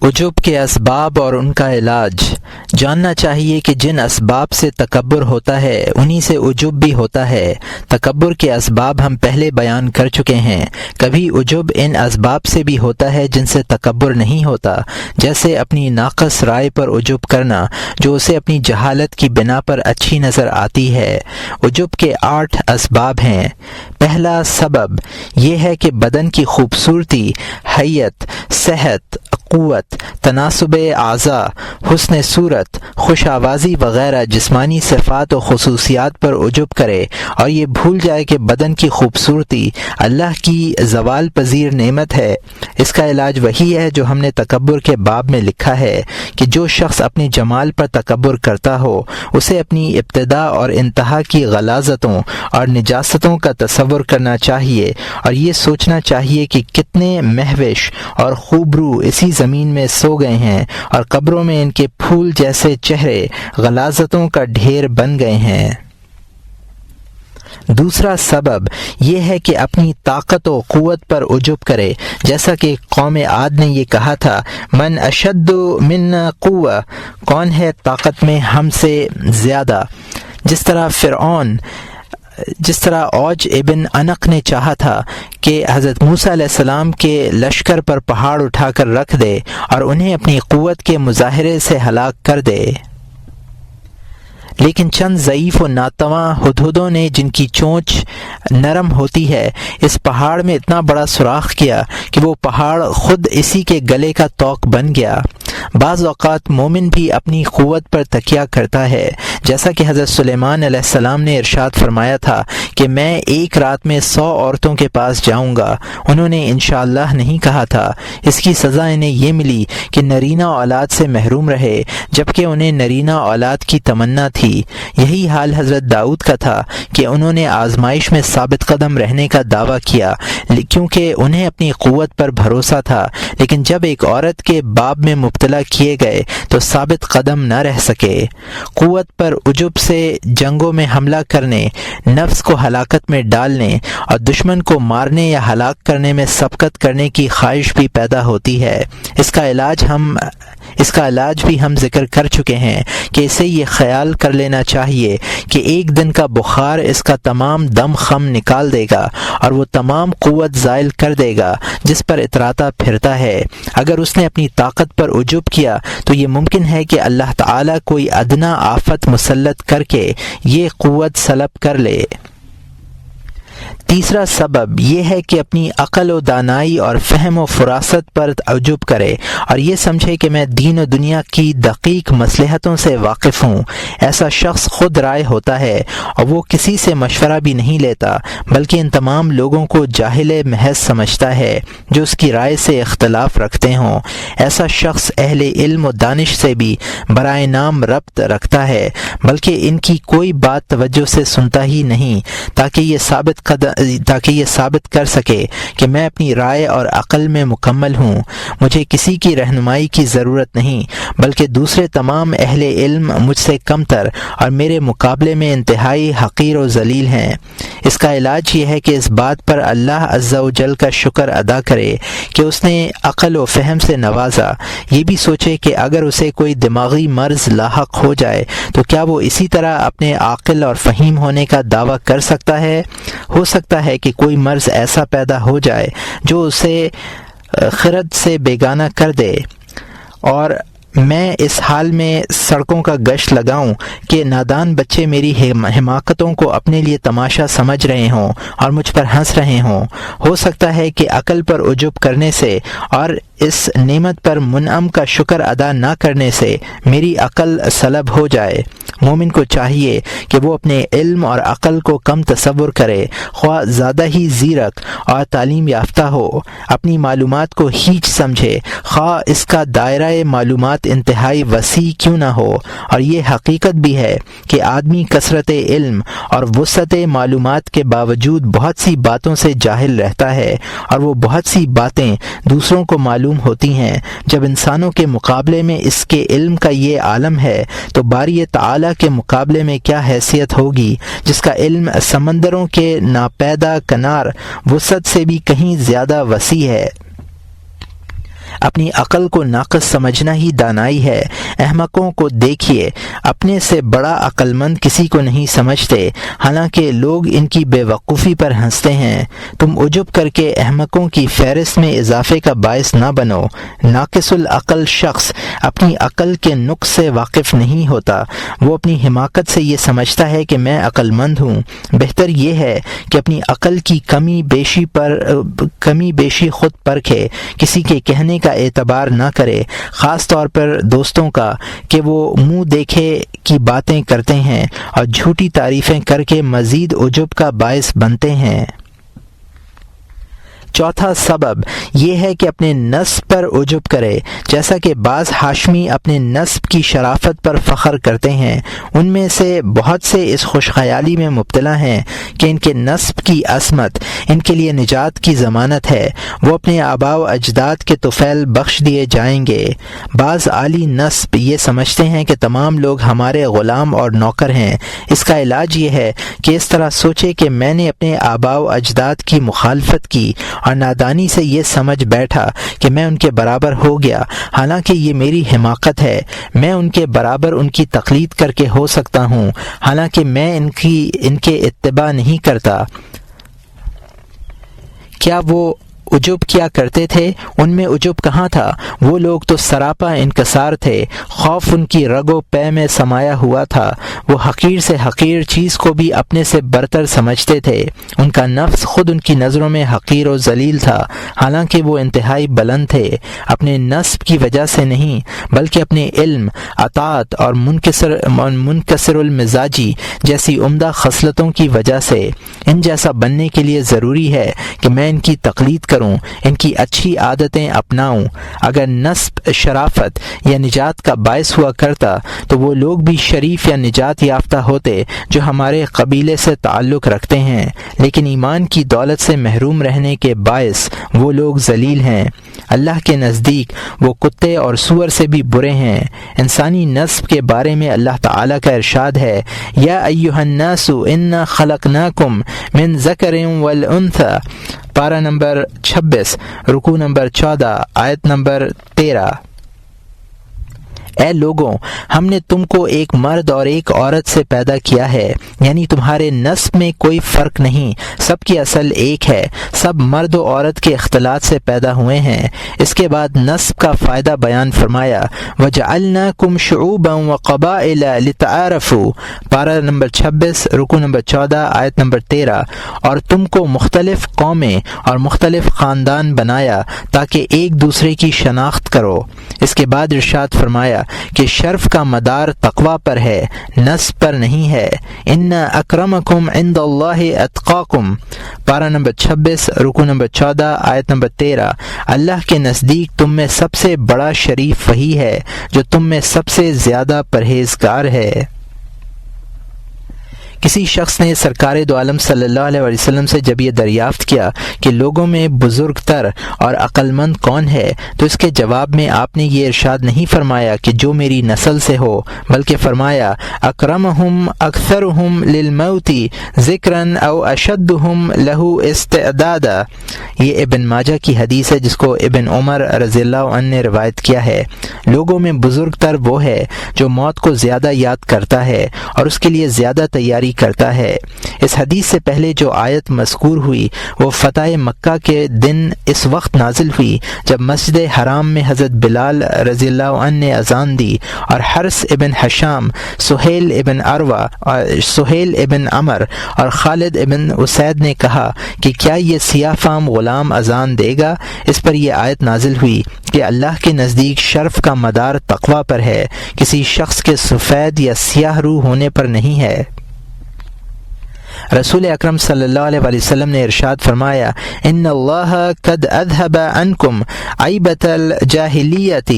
عجب کے اسباب اور ان کا علاج۔ جاننا چاہیے کہ جن اسباب سے تکبر ہوتا ہے انہی سے عجب بھی ہوتا ہے۔ تکبر کے اسباب ہم پہلے بیان کر چکے ہیں۔ کبھی عجب ان اسباب سے بھی ہوتا ہے جن سے تکبر نہیں ہوتا، جیسے اپنی ناقص رائے پر عجب کرنا جو اسے اپنی جہالت کی بنا پر اچھی نظر آتی ہے۔ عجب کے 8 اسباب ہیں۔ پہلا سبب یہ ہے کہ بدن کی خوبصورتی، حیت، صحت، قوت، تناسب اعضاء، حسن صورت، خوش آوازی وغیرہ جسمانی صفات و خصوصیات پر عجب کرے اور یہ بھول جائے کہ بدن کی خوبصورتی اللہ کی زوال پذیر نعمت ہے۔ اس کا علاج وہی ہے جو ہم نے تکبر کے باب میں لکھا ہے کہ جو شخص اپنے جمال پر تکبر کرتا ہو اسے اپنی ابتدا اور انتہا کی غلاظتوں اور نجاستوں کا تصور کرنا چاہیے اور یہ سوچنا چاہیے کہ کتنے مہوش اور خوبرو اسی زمین میں سو گئے ہیں اور قبروں میں ان کے پھول جیسے چہرے غلاظتوں کا ڈھیر بن گئے ہیں۔ دوسرا سبب یہ ہے کہ اپنی طاقت و قوت پر عجب کرے، جیسا کہ قوم عاد نے یہ کہا تھا، من اشد من قوہ، کون ہے طاقت میں ہم سے زیادہ۔ جس طرح اوج ابن انق نے چاہا تھا کہ حضرت موسیٰ علیہ السلام کے لشکر پر پہاڑ اٹھا کر رکھ دے اور انہیں اپنی قوت کے مظاہرے سے ہلاک کر دے، لیکن چند ضعیف و ناتواں ہدہدوں نے جن کی چونچ نرم ہوتی ہے اس پہاڑ میں اتنا بڑا سوراخ کیا کہ وہ پہاڑ خود اسی کے گلے کا طوق بن گیا۔ بعض اوقات مومن بھی اپنی قوت پر تکیہ کرتا ہے، جیسا کہ حضرت سلیمان علیہ السلام نے ارشاد فرمایا تھا کہ میں ایک رات میں 100 عورتوں کے پاس جاؤں گا، انہوں نے انشاءاللہ نہیں کہا تھا۔ اس کی سزا انہیں یہ ملی کہ نرینہ اولاد سے محروم رہے جبکہ انہیں نرینہ اولاد کی تمنا تھی۔ یہی حال حضرت داؤد کا تھا کہ انہوں نے آزمائش میں ثابت قدم رہنے کا دعویٰ کیا کیونکہ انہیں اپنی قوت پر بھروسہ تھا، لیکن جب ایک عورت کے باب میں مبتلا کیے گئے تو ثابت قدم نہ رہ سکے۔ قوت پر عجب سے جنگوں میں حملہ کرنے، نفس کو ہلاکت میں ڈالنے اور دشمن کو مارنے یا ہلاک کرنے میں سبقت کرنے کی خواہش بھی پیدا ہوتی ہے۔ اس کا علاج بھی ہم ذکر کر چکے ہیں کہ اسے یہ خیال کر لینا چاہیے کہ ایک دن کا بخار اس کا تمام دم خم نکال دے گا اور وہ تمام قوت زائل کر دے گا جس پر اتراتا پھرتا ہے۔ اگر اس نے اپنی طاقت پر عجب کیا تو یہ ممکن ہے کہ اللہ تعالیٰ کوئی ادنا آفت مسلط کر کے یہ قوت سلب کر لے۔ تیسرا سبب یہ ہے کہ اپنی عقل و دانائی اور فہم و فراست پر عجب کرے اور یہ سمجھے کہ میں دین و دنیا کی دقیق مصلحتوں سے واقف ہوں۔ ایسا شخص خود رائے ہوتا ہے اور وہ کسی سے مشورہ بھی نہیں لیتا بلکہ ان تمام لوگوں کو جاہل محض سمجھتا ہے جو اس کی رائے سے اختلاف رکھتے ہوں۔ ایسا شخص اہل علم و دانش سے بھی برائے نام ربط رکھتا ہے بلکہ ان کی کوئی بات توجہ سے سنتا ہی نہیں تاکہ یہ ثابت کر سکے کہ میں اپنی رائے اور عقل میں مکمل ہوں، مجھے کسی کی رہنمائی کی ضرورت نہیں بلکہ دوسرے تمام اہل علم مجھ سے کمتر اور میرے مقابلے میں انتہائی حقیر و ذلیل ہیں۔ اس کا علاج یہ ہے کہ اس بات پر اللہ عز و جل کا شکر ادا کرے کہ اس نے عقل و فہم سے نوازا۔ یہ بھی سوچے کہ اگر اسے کوئی دماغی مرض لاحق ہو جائے تو کیا وہ اسی طرح اپنے عاقل اور فہیم ہونے کا دعویٰ کر سکتا ہے؟ ہو سکتا ہے کہ کوئی مرض ایسا پیدا ہو جائے جو اسے خرد سے بیگانہ کر دے اور میں اس حال میں سڑکوں کا گشت لگاؤں کہ نادان بچے میری حماقتوں کو اپنے لیے تماشا سمجھ رہے ہوں اور مجھ پر ہنس رہے ہوں۔ ہو سکتا ہے کہ عقل پر عجب کرنے سے اور اس نعمت پر منعم کا شکر ادا نہ کرنے سے میری عقل سلب ہو جائے۔ مومن کو چاہیے کہ وہ اپنے علم اور عقل کو کم تصور کرے، خواہ زیادہ ہی زیرک اور تعلیم یافتہ ہو، اپنی معلومات کو ہیچ سمجھے، خواہ اس کا دائرہ معلومات انتہائی وسیع کیوں نہ ہو۔ اور یہ حقیقت بھی ہے کہ آدمی کثرت علم اور وسعت معلومات کے باوجود بہت سی باتوں سے جاہل رہتا ہے اور وہ بہت سی باتیں دوسروں کو معلوم ہوتی ہیں۔ جب انسانوں کے مقابلے میں اس کے علم کا یہ عالم ہے تو باری تعالیٰ کے مقابلے میں کیا حیثیت ہوگی جس کا علم سمندروں کے ناپیدا کنار وسعت سے بھی کہیں زیادہ وسیع ہے۔ اپنی عقل کو ناقص سمجھنا ہی دانائی ہے۔ احمقوں کو دیکھیے، اپنے سے بڑا عقل مند کسی کو نہیں سمجھتے، حالانکہ لوگ ان کی بے وقوفی پر ہنستے ہیں۔ تم عجب کر کے احمقوں کی فہرست میں اضافے کا باعث نہ بنو۔ ناقص العقل شخص اپنی عقل کے نقص سے واقف نہیں ہوتا، وہ اپنی حماقت سے یہ سمجھتا ہے کہ میں عقل مند ہوں۔ بہتر یہ ہے کہ اپنی عقل کی کمی بیشی خود پرکھے، کسی کے کہنے کا اعتبار نہ کرے، خاص طور پر دوستوں کا، کہ وہ منہ دیکھے کی باتیں کرتے ہیں اور جھوٹی تعریفیں کر کے مزید عجب کا باعث بنتے ہیں۔ چوتھا سبب یہ ہے کہ اپنے نسب پر عجب کرے، جیسا کہ بعض ہاشمی اپنے نسب کی شرافت پر فخر کرتے ہیں۔ ان میں سے بہت سے اس خوش خیالی میں مبتلا ہیں کہ ان کے نسب کی عصمت ان کے لیے نجات کی ضمانت ہے، وہ اپنے آباء و اجداد کے طفیل بخش دیے جائیں گے۔ بعض عالی نسب یہ سمجھتے ہیں کہ تمام لوگ ہمارے غلام اور نوکر ہیں۔ اس کا علاج یہ ہے کہ اس طرح سوچے کہ میں نے اپنے آباء و اجداد کی مخالفت کی اور نادانی سے یہ سمجھ بیٹھا کہ میں ان کے برابر ہو گیا، حالانکہ یہ میری حماقت ہے۔ میں ان کے برابر ان کی تقلید کر کے ہو سکتا ہوں، حالانکہ میں ان کے اتباع نہیں کرتا۔ کیا وہ عجب کیا کرتے تھے؟ ان میں عجب کہاں تھا؟ وہ لوگ تو سراپا انکسار تھے، خوف ان کی رگ و پے میں سمایا ہوا تھا۔ وہ حقیر سے حقیر چیز کو بھی اپنے سے برتر سمجھتے تھے۔ ان کا نفس خود ان کی نظروں میں حقیر و ذلیل تھا، حالانکہ وہ انتہائی بلند تھے، اپنے نسب کی وجہ سے نہیں بلکہ اپنے علم، اطاعت اور منکسر المزاجی جیسی عمدہ خصلتوں کی وجہ سے۔ ان جیسا بننے کے لیے ضروری ہے کہ میں ان کی تقلید کروں، ان کی اچھی عادتیں اپناؤں۔ اگر نسب شرافت یا نجات کا باعث ہوا کرتا تو وہ لوگ بھی شریف یا نجات یافتہ ہوتے جو ہمارے قبیلے سے تعلق رکھتے ہیں، لیکن ایمان کی دولت سے محروم رہنے کے باعث وہ لوگ ذلیل ہیں۔ اللہ کے نزدیک وہ کتے اور سور سے بھی برے ہیں۔ انسانی نسب کے بارے میں اللہ تعالیٰ کا ارشاد ہے، یا ایھا الناس انا خلقناکم من ذکر والانثی، پارہ نمبر 26، رکوع نمبر 14، آیت نمبر 13۔ اے لوگوں، ہم نے تم کو ایک مرد اور ایک عورت سے پیدا کیا ہے، یعنی تمہارے نسب میں کوئی فرق نہیں، سب کی اصل ایک ہے، سب مرد و عورت کے اختلاط سے پیدا ہوئے ہیں۔ اس کے بعد نسب کا فائدہ بیان فرمایا، وَجَعَلْنَاكُمْ شُعُوبًا وَقَبَائِلَ لِتَعَارَفُوا، پارہ نمبر 26، رکوع نمبر 14، آیت نمبر 13۔ اور تم کو مختلف قومیں اور مختلف خاندان بنایا تاکہ ایک دوسرے کی شناخت کرو۔ اس کے بعد ارشاد فرمایا کہ شرف کا مدار تقوی پر ہے، نسب پر نہیں ہے۔ ان اکرمکم عند اللہ اتقاکم، پارہ نمبر 26، رکوع نمبر 14، آیت نمبر 13۔ اللہ کے نزدیک تم میں سب سے بڑا شریف وہی ہے جو تم میں سب سے زیادہ پرہیزگار ہے۔ کسی شخص نے سرکار دو عالم صلی اللہ علیہ وسلم سے جب یہ دریافت کیا کہ لوگوں میں بزرگ تر اور عقل مند کون ہے، تو اس کے جواب میں آپ نے یہ ارشاد نہیں فرمایا کہ جو میری نسل سے ہو، بلکہ فرمایا اکرمہم اکثرہم للموت ذکرا او اشدہم لہ استعدادا۔ یہ ابن ماجہ کی حدیث ہے جس کو ابن عمر رضی اللہ عنہ نے روایت کیا ہے۔ لوگوں میں بزرگ تر وہ ہے جو موت کو زیادہ یاد کرتا ہے اور اس کے لیے زیادہ تیاری کرتا ہے۔ اس حدیث سے پہلے جو آیت مذکور ہوئی وہ فتح مکہ کے دن اس وقت نازل ہوئی جب مسجد حرام میں حضرت بلال رضی اللہ عنہ نے اذان دی اور حرس ابن حشام، سہیل ابن عروہ اور سہیل ابن عمر اور خالد ابن اسید نے کہا کہ کیا یہ سیاہ فام غلام اذان دے گا؟ اس پر یہ آیت نازل ہوئی کہ اللہ کے نزدیک شرف کا مدار تقوی پر ہے، کسی شخص کے سفید یا سیاہ روح ہونے پر نہیں ہے۔ رسول اکرم صلی اللہ علیہ وسلم نے ارشاد فرمایا، ان اللہ قد اذهب عنکم عیبۃ الجاہلیۃ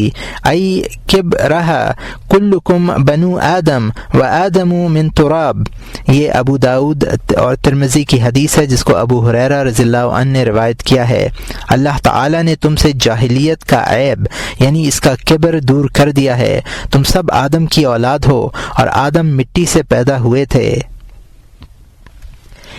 ای کبرہا کلکم بنو آدم و آدم من تراب۔ یہ ابو داؤد اور ترمذی کی حدیث ہے جس کو ابو ہریرہ رضی اللہ عنہ نے روایت کیا ہے۔ اللہ تعالی نے تم سے جاہلیت کا عیب یعنی اس کا کبر دور کر دیا ہے، تم سب آدم کی اولاد ہو اور آدم مٹی سے پیدا ہوئے تھے۔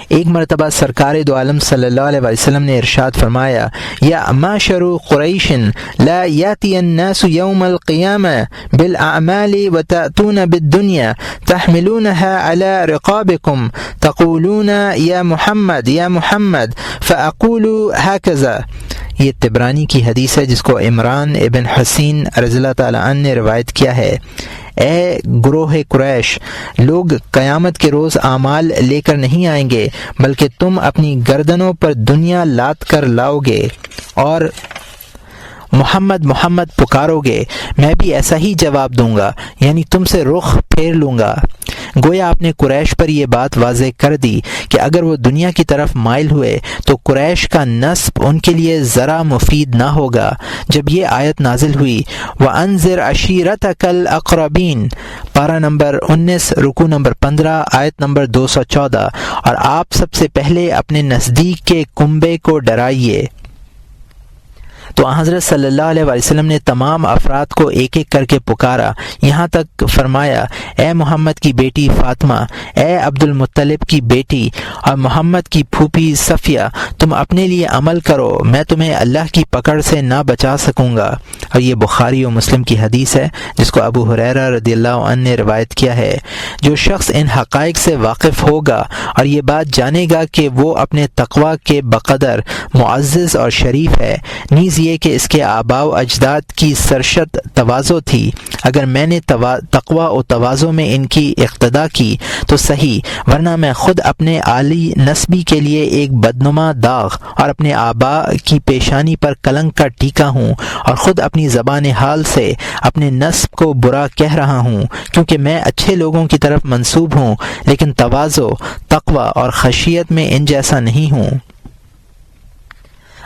ایک مرتبہ سرکار دو عالم صلی اللہ علیہ وسلم نے ارشاد فرمایا، یا معشر قریش لا یاتی الناس یوم القیامہ بالاعمال وتأتون بالدنیا تحملونها على رقابکم تقولون یا محمد فاقول هكذا۔ یہ طبرانی کی حدیث ہے جس کو عمران ابن حسین رضی اللہ تعالیٰ عنہ نے روایت کیا ہے۔ اے گروہ قریش، لوگ قیامت کے روز اعمال لے کر نہیں آئیں گے، بلکہ تم اپنی گردنوں پر دنیا لاد کر لاؤ گے اور محمد پکارو گے، میں بھی ایسا ہی جواب دوں گا، یعنی تم سے رخ پھیر لوں گا۔ گویا آپ نے قریش پر یہ بات واضح کر دی کہ اگر وہ دنیا کی طرف مائل ہوئے تو قریش کا نسب ان کے لیے ذرا مفید نہ ہوگا۔ جب یہ آیت نازل ہوئی وَأَنذِرْ عَشِيرَتَكَ الْأَقْرَبِينَ، پارہ نمبر 19 رکوع نمبر 15 آیت نمبر 214، اور آپ سب سے پہلے اپنے نزدیک کے کنبے کو ڈرائیے، تو حضرت صلی اللہ علیہ وسلم نے تمام افراد کو ایک ایک کر کے پکارا، یہاں تک فرمایا، اے محمد کی بیٹی فاطمہ، اے عبد المطلب کی بیٹی اور محمد کی پھوپھی صفیہ، تم اپنے لیے عمل کرو، میں تمہیں اللہ کی پکڑ سے نہ بچا سکوں گا۔ اور یہ بخاری و مسلم کی حدیث ہے جس کو ابو ہریرہ رضی اللہ عنہ نے روایت کیا ہے۔ جو شخص ان حقائق سے واقف ہوگا اور یہ بات جانے گا کہ وہ اپنے تقوی کے بقدر معزز اور شریف ہے، نیز یہ کہ اس کے آباء و اجداد کی سرشت تواضع تھی، اگر میں نے تقوی و تواضع میں ان کی اقتدا کی تو صحیح، ورنہ میں خود اپنے عالی نسبی کے لیے ایک بدنما داغ اور اپنے آباء کی پیشانی پر کلنک کا ٹیکا ہوں، اور خود اپنی زبان حال سے اپنے نسب کو برا کہہ رہا ہوں، کیونکہ میں اچھے لوگوں کی طرف منسوب ہوں، لیکن تواضع، تقوی اور خشیت میں ان جیسا نہیں ہوں۔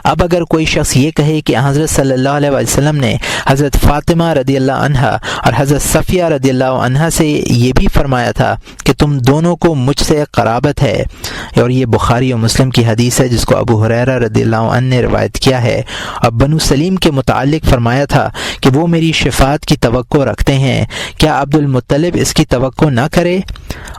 اب اگر کوئی شخص یہ کہے کہ حضرت صلی اللہ علیہ وسلم نے حضرت فاطمہ رضی اللہ عنہ اور حضرت صفیہ رضی اللہ عنہ سے یہ بھی فرمایا تھا کہ تم دونوں کو مجھ سے قرابت ہے، اور یہ بخاری و مسلم کی حدیث ہے جس کو ابو ہریرہ رضی اللہ عنہ نے روایت کیا ہے، اور بنو سلیم کے متعلق فرمایا تھا کہ وہ میری شفاعت کی توقع رکھتے ہیں، کیا عبد المطلب اس کی توقع نہ کرے؟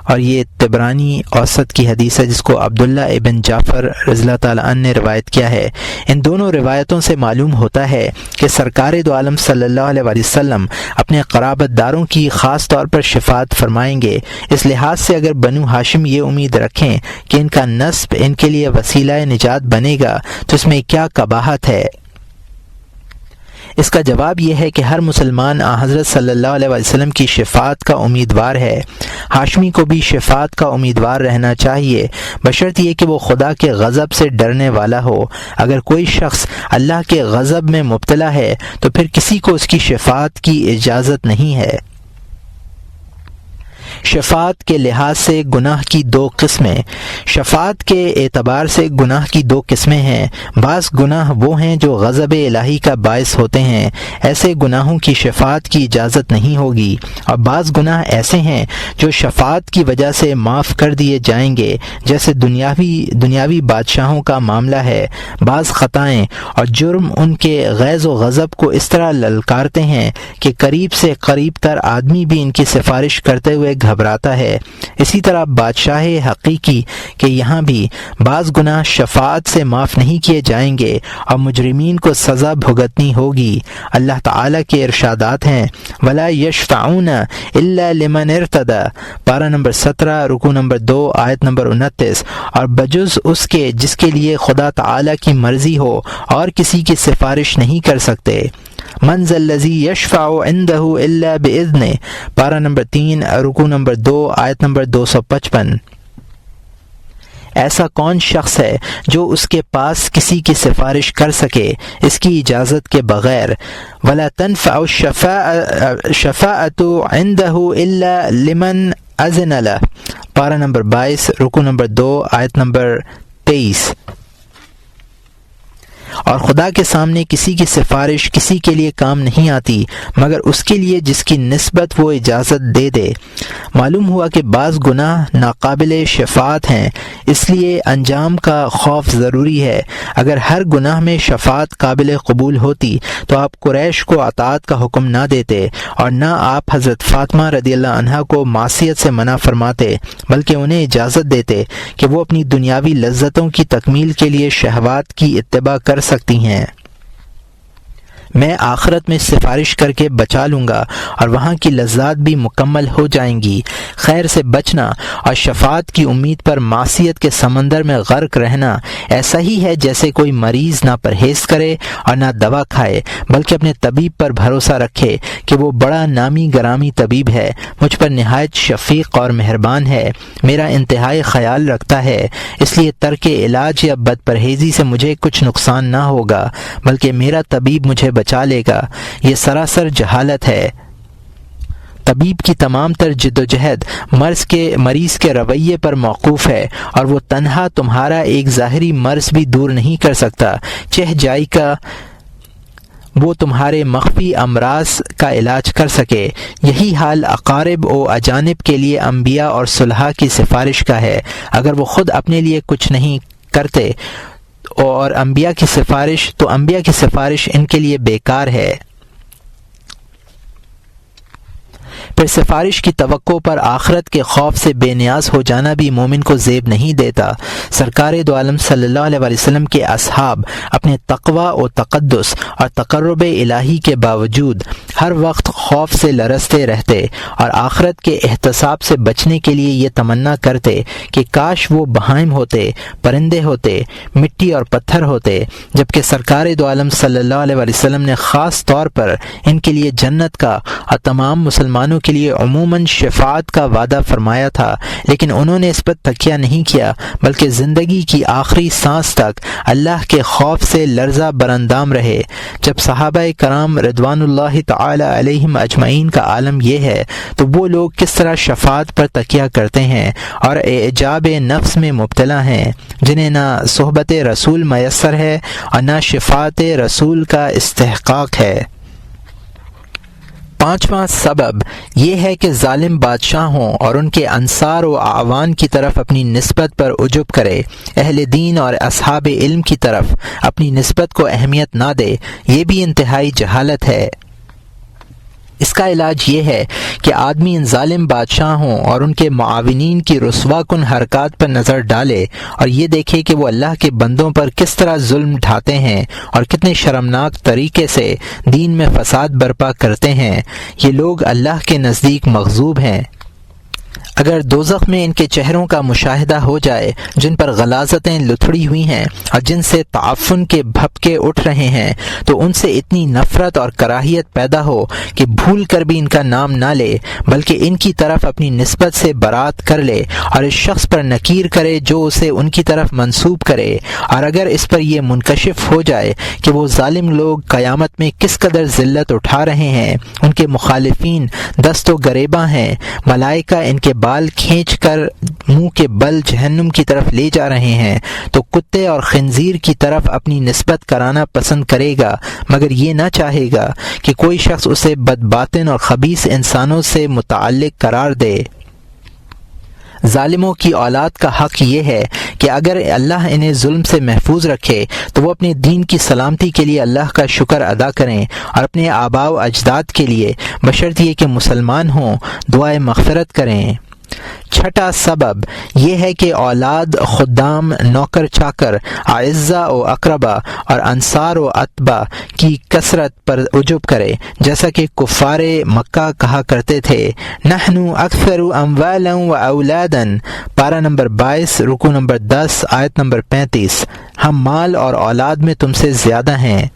اور یہ طبرانی اوسط کی حدیث ہے جس کو عبداللہ ابن جعفر رضی اللہ تعالیٰ عنہ نے روایت کیا ہے۔ ان دونوں روایتوں سے معلوم ہوتا ہے کہ سرکار دو عالم صلی اللہ علیہ وسلم اپنے قرابت داروں کی خاص طور پر شفاعت فرمائیں گے۔ اس لحاظ سے اگر بنو ہاشم یہ امید رکھیں کہ ان کا نسب ان کے لیے وسیلہ نجات بنے گا تو اس میں کیا قباحت ہے؟ اس کا جواب یہ ہے کہ ہر مسلمان حضرت صلی اللہ علیہ وسلم کی شفاعت کا امیدوار ہے۔ ہاشمی کو بھی شفاعت کا امیدوار رہنا چاہیے، بشرط یہ کہ وہ خدا کے غضب سے ڈرنے والا ہو۔ اگر کوئی شخص اللہ کے غضب میں مبتلا ہے تو پھر کسی کو اس کی شفاعت کی اجازت نہیں ہے۔ شفاعت کے لحاظ سے گناہ کی دو قسمیں۔ شفاعت کے اعتبار سے گناہ کی دو قسمیں ہیں۔ بعض گناہ وہ ہیں جو غضب الہی کا باعث ہوتے ہیں، ایسے گناہوں کی شفاعت کی اجازت نہیں ہوگی، اور بعض گناہ ایسے ہیں جو شفاعت کی وجہ سے معاف کر دیے جائیں گے، جیسے دنیاوی بادشاہوں کا معاملہ ہے۔ بعض خطائیں اور جرم ان کے غیظ و غضب کو اس طرح للکارتے ہیں کہ قریب سے قریب تر آدمی بھی ان کی سفارش کرتے ہوئے گھبراتا ہے۔ اسی طرح بادشاہ حقیقی کے یہاں بھی بعض گناہ شفاعت سے معاف نہیں کیے جائیں گے اور مجرمین کو سزا بھگتنی ہوگی۔ اللہ تعالیٰ کے ارشادات ہیں وَلَا يَشْفَعُونَ إِلَّا لِمَنِ ارْتَضَىٰ، پارہ نمبر 17 رکوع نمبر 2 آیت نمبر 29، اور بجز اس کے جس کے لیے خدا تعالیٰ کی مرضی ہو اور کسی کی سفارش نہیں کر سکتے۔ من ذا الذی یشفع عنده الا باذنہ، پارہ نمبر 3 رکوع نمبر 2 آیت نمبر 255۔ ایسا کون شخص ہے جو اس کے پاس کسی کی سفارش کر سکے اس کی اجازت کے بغیر؟ ولا تنفع الشفاعۃ عنده الا لمن اذن له، پارہ نمبر 22 رکوع نمبر 2 آیت نمبر 23۔ اور خدا کے سامنے کسی کی سفارش کسی کے لیے کام نہیں آتی مگر اس کے لیے جس کی نسبت وہ اجازت دے دے۔ معلوم ہوا کہ بعض گناہ ناقابل شفاعت ہیں، اس لیے انجام کا خوف ضروری ہے۔ اگر ہر گناہ میں شفاعت قابل قبول ہوتی تو آپ قریش کو اطاعت کا حکم نہ دیتے اور نہ آپ حضرت فاطمہ رضی اللہ عنہا کو معصیت سے منع فرماتے، بلکہ انہیں اجازت دیتے کہ وہ اپنی دنیاوی لذتوں کی تکمیل کے لیے شہوات کی اتباع کر سکتی ہیں۔ میں آخرت میں سفارش کر کے بچا لوں گا اور وہاں کی لذات بھی مکمل ہو جائیں گی۔ خیر سے بچنا اور شفاعت کی امید پر معصیت کے سمندر میں غرق رہنا ایسا ہی ہے جیسے کوئی مریض نہ پرہیز کرے اور نہ دوا کھائے بلکہ اپنے طبیب پر بھروسہ رکھے کہ وہ بڑا نامی گرامی طبیب ہے، مجھ پر نہایت شفیق اور مہربان ہے، میرا انتہائی خیال رکھتا ہے، اس لیے ترک علاج یا بد پرہیزی سے مجھے کچھ نقصان نہ ہوگا بلکہ میرا طبیب مجھے بچا لے گا۔ یہ سراسر جہالت ہے۔ طبیب کی تمام تر جد و جہد مریض کے رویے پر موقوف ہے اور وہ تنہا تمہارا ایک ظاہری مرض بھی دور نہیں کر سکتا، چہ جائی کا وہ تمہارے مخفی امراض کا علاج کر سکے۔ یہی حال اقارب و اجانب کے لیے انبیاء اور صلحاء کی سفارش کا ہے۔ اگر وہ خود اپنے لیے کچھ نہیں کرتے اور انبیاء کی سفارش ان کے لیے بیکار ہے۔ پھر سفارش کی توقع پر آخرت کے خوف سے بے نیاز ہو جانا بھی مومن کو زیب نہیں دیتا۔ سرکار دو عالم صلی اللہ علیہ وسلم کے اصحاب اپنے تقوی و تقدس اور تقرب الہی کے باوجود ہر وقت خوف سے لرزتے رہتے اور آخرت کے احتساب سے بچنے کے لیے یہ تمنا کرتے کہ کاش وہ بہائم ہوتے، پرندے ہوتے، مٹی اور پتھر ہوتے، جبکہ سرکار دو عالم صلی اللہ علیہ وسلم نے خاص طور پر ان کے لیے جنت کا اور تمام مسلمانوں کے لیے عموماً شفاعت کا وعدہ فرمایا تھا، لیکن انہوں نے اس پر تکیہ نہیں کیا بلکہ زندگی کی آخری سانس تک اللہ کے خوف سے لرزہ براندام رہے۔ جب صحابہ کرام رضوان اللہ تعالی علیہم اجمعین کا عالم یہ ہے تو وہ لوگ کس طرح شفاعت پر تکیہ کرتے ہیں اور اعجاب نفس میں مبتلا ہیں، جنہیں نہ صحبت رسول میسر ہے اور نہ شفاعت رسول کا استحقاق ہے۔ پانچواں سبب یہ ہے کہ ظالم بادشاہوں اور ان کے انصار و اعوان کی طرف اپنی نسبت پر عجب کرے، اہل دین اور اصحاب علم کی طرف اپنی نسبت کو اہمیت نہ دے، یہ بھی انتہائی جہالت ہے۔ اس کا علاج یہ ہے کہ آدمی ان ظالم بادشاہوں اور ان کے معاونین کی رسوا کن حرکات پر نظر ڈالے اور یہ دیکھے کہ وہ اللہ کے بندوں پر کس طرح ظلم ڈھاتے ہیں اور کتنے شرمناک طریقے سے دین میں فساد برپا کرتے ہیں۔ یہ لوگ اللہ کے نزدیک مغضوب ہیں۔ اگر دوزخ میں ان کے چہروں کا مشاہدہ ہو جائے جن پر غلاظتیں لتھڑی ہوئی ہیں اور جن سے تعفن کے بھپکے اٹھ رہے ہیں تو ان سے اتنی نفرت اور کراہیت پیدا ہو کہ بھول کر بھی ان کا نام نہ لے بلکہ ان کی طرف اپنی نسبت سے برات کر لے اور اس شخص پر نکیر کرے جو اسے ان کی طرف منسوب کرے، اور اگر اس پر یہ منکشف ہو جائے کہ وہ ظالم لوگ قیامت میں کس قدر ذلت اٹھا رہے ہیں، ان کے مخالفین دست و گریباں ہیں، ملائکہ ان کے بال کھینچ کر منہ کے بل جہنم کی طرف لے جا رہے ہیں، تو کتے اور خنزیر کی طرف اپنی نسبت کرانا پسند کرے گا مگر یہ نہ چاہے گا کہ کوئی شخص اسے بدباطن اور خبیث انسانوں سے متعلق قرار دے۔ ظالموں کی اولاد کا حق یہ ہے کہ اگر اللہ انہیں ظلم سے محفوظ رکھے تو وہ اپنے دین کی سلامتی کے لیے اللہ کا شکر ادا کریں اور اپنے آباء و اجداد کے لیے بشرط یہ کہ مسلمان ہوں دعائے مغفرت کریں۔ چھٹا سبب یہ ہے کہ اولاد، خدام، نوکر چاکر، اعزاء و اقربا اور انصار و اتباع کی کثرت پر عجب کرے، جیسا کہ کفار مکہ کہا کرتے تھے، نحنو اکثر اموالا و اولادا، پارہ نمبر 22 رکوع نمبر 10 آیت نمبر 35، ہم مال اور اولاد میں تم سے زیادہ ہیں۔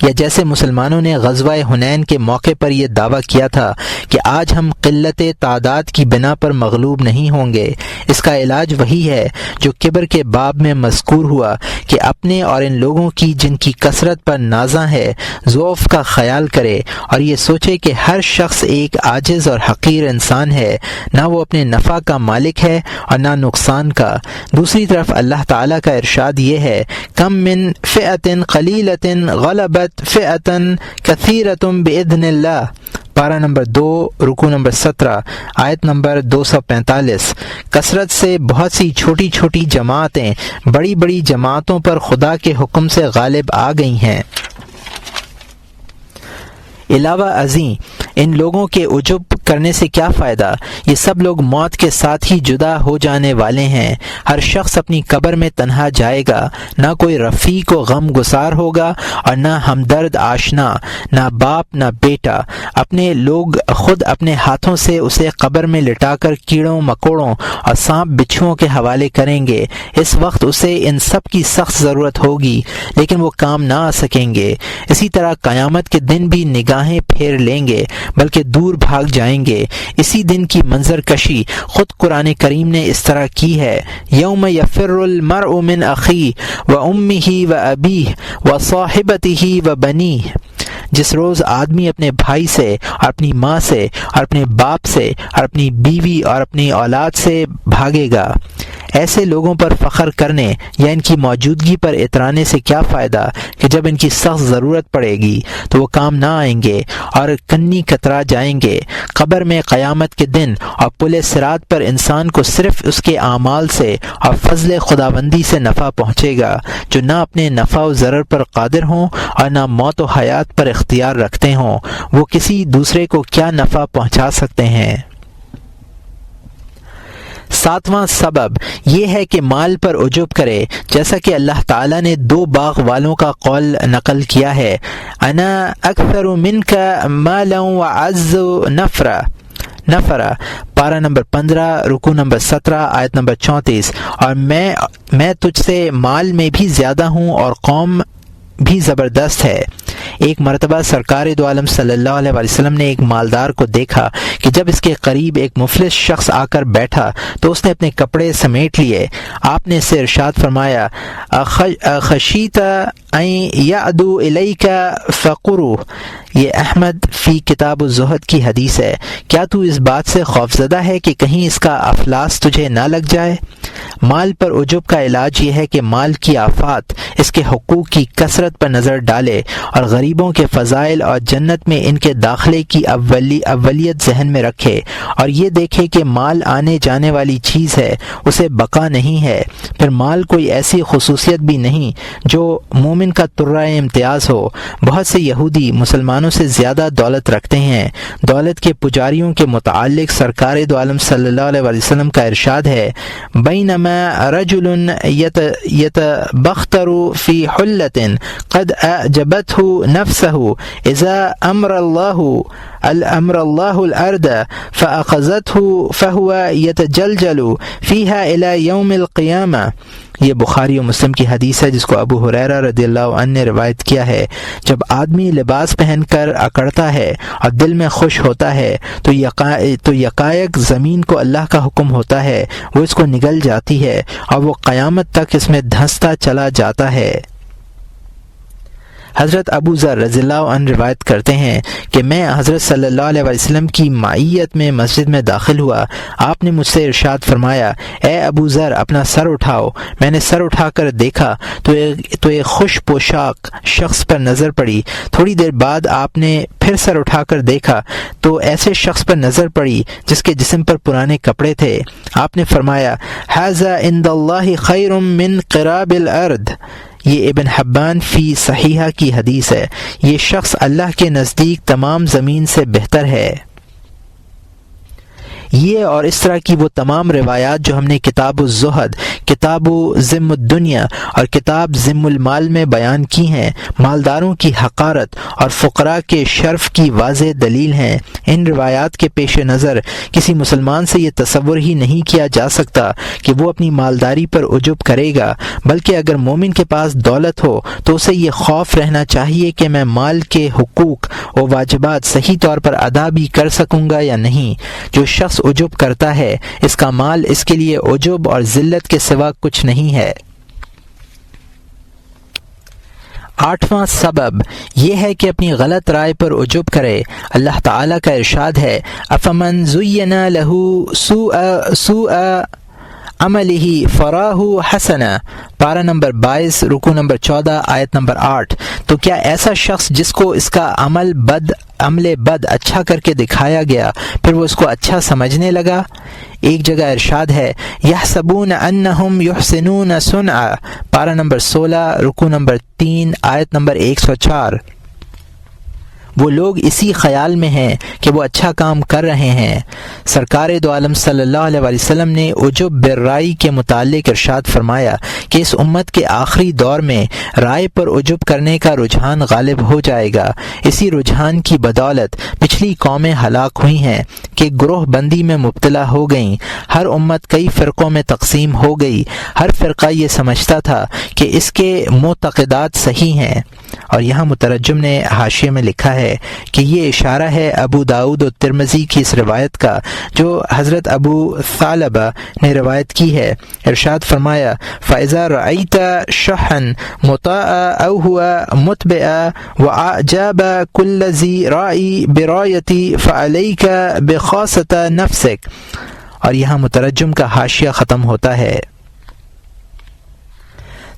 یا جیسے مسلمانوں نے غزوہ حنین کے موقع پر یہ دعویٰ کیا تھا کہ آج ہم قلت تعداد کی بنا پر مغلوب نہیں ہوں گے، اس کا علاج وہی ہے جو کبر کے باب میں مذکور ہوا کہ اپنے اور ان لوگوں کی جن کی کثرت پر نازاں ہے ضعف کا خیال کرے اور یہ سوچے کہ ہر شخص ایک عاجز اور حقیر انسان ہے، نہ وہ اپنے نفع کا مالک ہے اور نہ نقصان کا۔ دوسری طرف اللہ تعالیٰ کا ارشاد یہ ہے، کم من فئۃ قلیلۃ غلبت فئۃ کثیرۃ باذن اللہ، پارہ نمبر 2 رکوع نمبر 17 آیت نمبر 245۔ کثرت سے بہت سی چھوٹی چھوٹی جماعتیں بڑی بڑی جماعتوں پر خدا کے حکم سے غالب آ گئی ہیں۔ علاوہ ازیں ان لوگوں کے عجب کرنے سے کیا فائدہ؟ یہ سب لوگ موت کے ساتھ ہی جدا ہو جانے والے ہیں۔ ہر شخص اپنی قبر میں تنہا جائے گا، نہ کوئی رفیق و غم گسار ہوگا اور نہ ہمدرد آشنا، نہ باپ نہ بیٹا۔ اپنے لوگ خود اپنے ہاتھوں سے اسے قبر میں لٹا کر کیڑوں مکوڑوں اور سانپ بچھوؤں کے حوالے کریں گے۔ اس وقت اسے ان سب کی سخت ضرورت ہوگی، لیکن وہ کام نہ آ سکیں گے۔ اسی طرح قیامت کے دن بھی نگاہیں پھیر لیں گے بلکہ دور بھاگ جائیں گے۔ اسی دن کی منظر کشی خود قرآن کریم نے اس طرح کی ہے، یوم یفر المرء من اخیہ و امہ و ابیہ و صاحبتہ و بنیہ، جس روز آدمی اپنے بھائی سے اور اپنی ماں سے اور اپنے باپ سے اور اپنی بیوی اور اپنی اولاد سے بھاگے گا۔ ایسے لوگوں پر فخر کرنے یا ان کی موجودگی پر اترانے سے کیا فائدہ کہ جب ان کی سخت ضرورت پڑے گی تو وہ کام نہ آئیں گے اور کنی کترا جائیں گے۔ قبر میں قیامت کے دن اور پل صراط پر انسان کو صرف اس کے اعمال سے اور فضل خداوندی سے نفع پہنچے گا، جو نہ اپنے نفع و ضرر پر قادر ہوں اور نہ موت و حیات پر اختیار رکھتے ہوں۔ وہ کسی دوسرے کو کیا نفع پہنچا سکتے ہیں؟ 7واں سبب یہ ہے کہ مال پر عجب کرے، جیسا کہ اللہ تعالیٰ نے 2 باغ والوں کا قول نقل کیا ہے، انا اکثر منک مالا واعز نفرا، پارہ نمبر 15 رکوع نمبر 17 آیت نمبر 34، اور میں تجھ سے مال میں بھی زیادہ ہوں اور قوم بھی زبردست ہے۔ ایک مرتبہ سرکار دو عالم صلی اللہ علیہ وسلم نے ایک مالدار کو دیکھا کہ جب اس کے قریب ایک مفلس شخص آ کر بیٹھا تو اس نے اپنے کپڑے سمیٹ لیے۔ آپ نے اسے ارشاد فرمایا، خشیت ان یعدو الیک فقرو، یہ احمد فی کتاب الزہد کی حدیث ہے، کیا تو اس بات سے خوفزدہ ہے کہ کہیں اس کا افلاس تجھے نہ لگ جائے؟ مال پر عجب کا علاج یہ ہے کہ مال کی آفات، اس کے حقوق کی کثرت پر نظر ڈالے اور غریبوں کے فضائل اور جنت میں ان کے داخلے کی اولیت ذہن میں رکھے، اور یہ دیکھے کہ مال آنے جانے والی چیز ہے، اسے بقا نہیں ہے۔ پھر مال کوئی ایسی خصوصیت بھی نہیں جو مومن کا ترہ امتیاز ہو۔ بہت سے یہودی مسلمانوں سے زیادہ دولت رکھتے ہیں۔ دولت کے پجاریوں کے متعلق سرکار دو عالم صلی اللہ علیہ وسلم کا ارشاد ہے، بینما رجل یتبختر فی حلۃ قد اعجبتہ نفسہ اذا امر اللہ الارض فاخذتہ فہو یتجلجل فیہا الی یوم القیامہ۔ یہ بخاری و مسلم کی حدیث ہے جس کو ابو ہریرہ رضی اللہ عنہ نے روایت کیا ہے۔ جب آدمی لباس پہن کر اکڑتا ہے اور دل میں خوش ہوتا ہے تو یکایک زمین کو اللہ کا حکم ہوتا ہے، وہ اس کو نگل جاتی ہے اور وہ قیامت تک اس میں دھنستا چلا جاتا ہے۔ حضرت ابو ذر رضی اللہ عنہ روایت کرتے ہیں کہ میں حضرت صلی اللہ علیہ وسلم کی معیت میں مسجد میں داخل ہوا۔ آپ نے مجھ سے ارشاد فرمایا، اے ابو ذر اپنا سر اٹھاؤ۔ میں نے سر اٹھا کر دیکھا تو ایک خوش پوشاک شخص پر نظر پڑی۔ تھوڑی دیر بعد آپ نے پھر سر اٹھا کر دیکھا تو ایسے شخص پر نظر پڑی جس کے جسم پر پرانے کپڑے تھے۔ آپ نے فرمایا، ھذا عند اللہ خیر من قراب الارض۔ یہ ابن حبان فی صحیحہ کی حدیث ہے۔ یہ شخص اللہ کے نزدیک تمام زمین سے بہتر ہے۔ یہ اور اس طرح کی وہ تمام روایات جو ہم نے کتاب الزہد، کتاب ذم الدنیا اور کتاب ذم المال میں بیان کی ہیں، مالداروں کی حقارت اور فقراء کے شرف کی واضح دلیل ہیں۔ ان روایات کے پیش نظر کسی مسلمان سے یہ تصور ہی نہیں کیا جا سکتا کہ وہ اپنی مالداری پر عجب کرے گا، بلکہ اگر مومن کے پاس دولت ہو تو اسے یہ خوف رہنا چاہیے کہ میں مال کے حقوق و واجبات صحیح طور پر ادا بھی کر سکوں گا یا نہیں۔ جو شخص عجب کرتا ہے اس کا مال اس کے لیے عجب اور ذلت کے سوا کچھ نہیں ہے۔ 8واں سبب یہ ہے کہ اپنی غلط رائے پر عجب کرے۔ اللہ تعالیٰ کا ارشاد ہے، افمن زین لہ سوء عملہ فراہ حسنا، پارہ نمبر 22 رکوع نمبر 14 آیت نمبر 8۔ تو کیا ایسا شخص جس کو اس کا عمل بد اچھا کر کے دکھایا گیا پھر وہ اس کو اچھا سمجھنے لگا؟ ایک جگہ ارشاد ہے، یحسبون انہم یحسنون صنعا، پارہ نمبر 16 رکوع نمبر 3 آیت نمبر 104۔ وہ لوگ اسی خیال میں ہیں کہ وہ اچھا کام کر رہے ہیں۔ سرکار دو عالم صلی اللہ علیہ وسلم نے عجب بالرائے کے متعلق ارشاد فرمایا کہ اس امت کے آخری دور میں رائے پر عجب کرنے کا رجحان غالب ہو جائے گا۔ اسی رجحان کی بدولت پچھلی قومیں ہلاک ہوئی ہیں کہ گروہ بندی میں مبتلا ہو گئیں۔ ہر امت کئی فرقوں میں تقسیم ہو گئی۔ ہر فرقہ یہ سمجھتا تھا کہ اس کے معتقدات صحیح ہیں۔ اور یہاں مترجم نے حاشیے میں لکھا ہے کہ یہ اشارہ ہے ابو داؤد و ترمذی کی اس روایت کا جو حضرت ابو ثعلبہ نے روایت کی ہے۔ ارشاد فرمایا، فَإِذَا رَأَيْتَ شُحًّا مُطَاعًا أَوْ هُوَ مُتْبِعًا وَأَعْجَبَ كُلَّ ذِي رَأْيٍ بِرَأْيِهِ فَعَلَيْكَ بِخَاصَّةِ نَفْسِكَ۔ اور یہاں مترجم کا حاشیہ ختم ہوتا ہے۔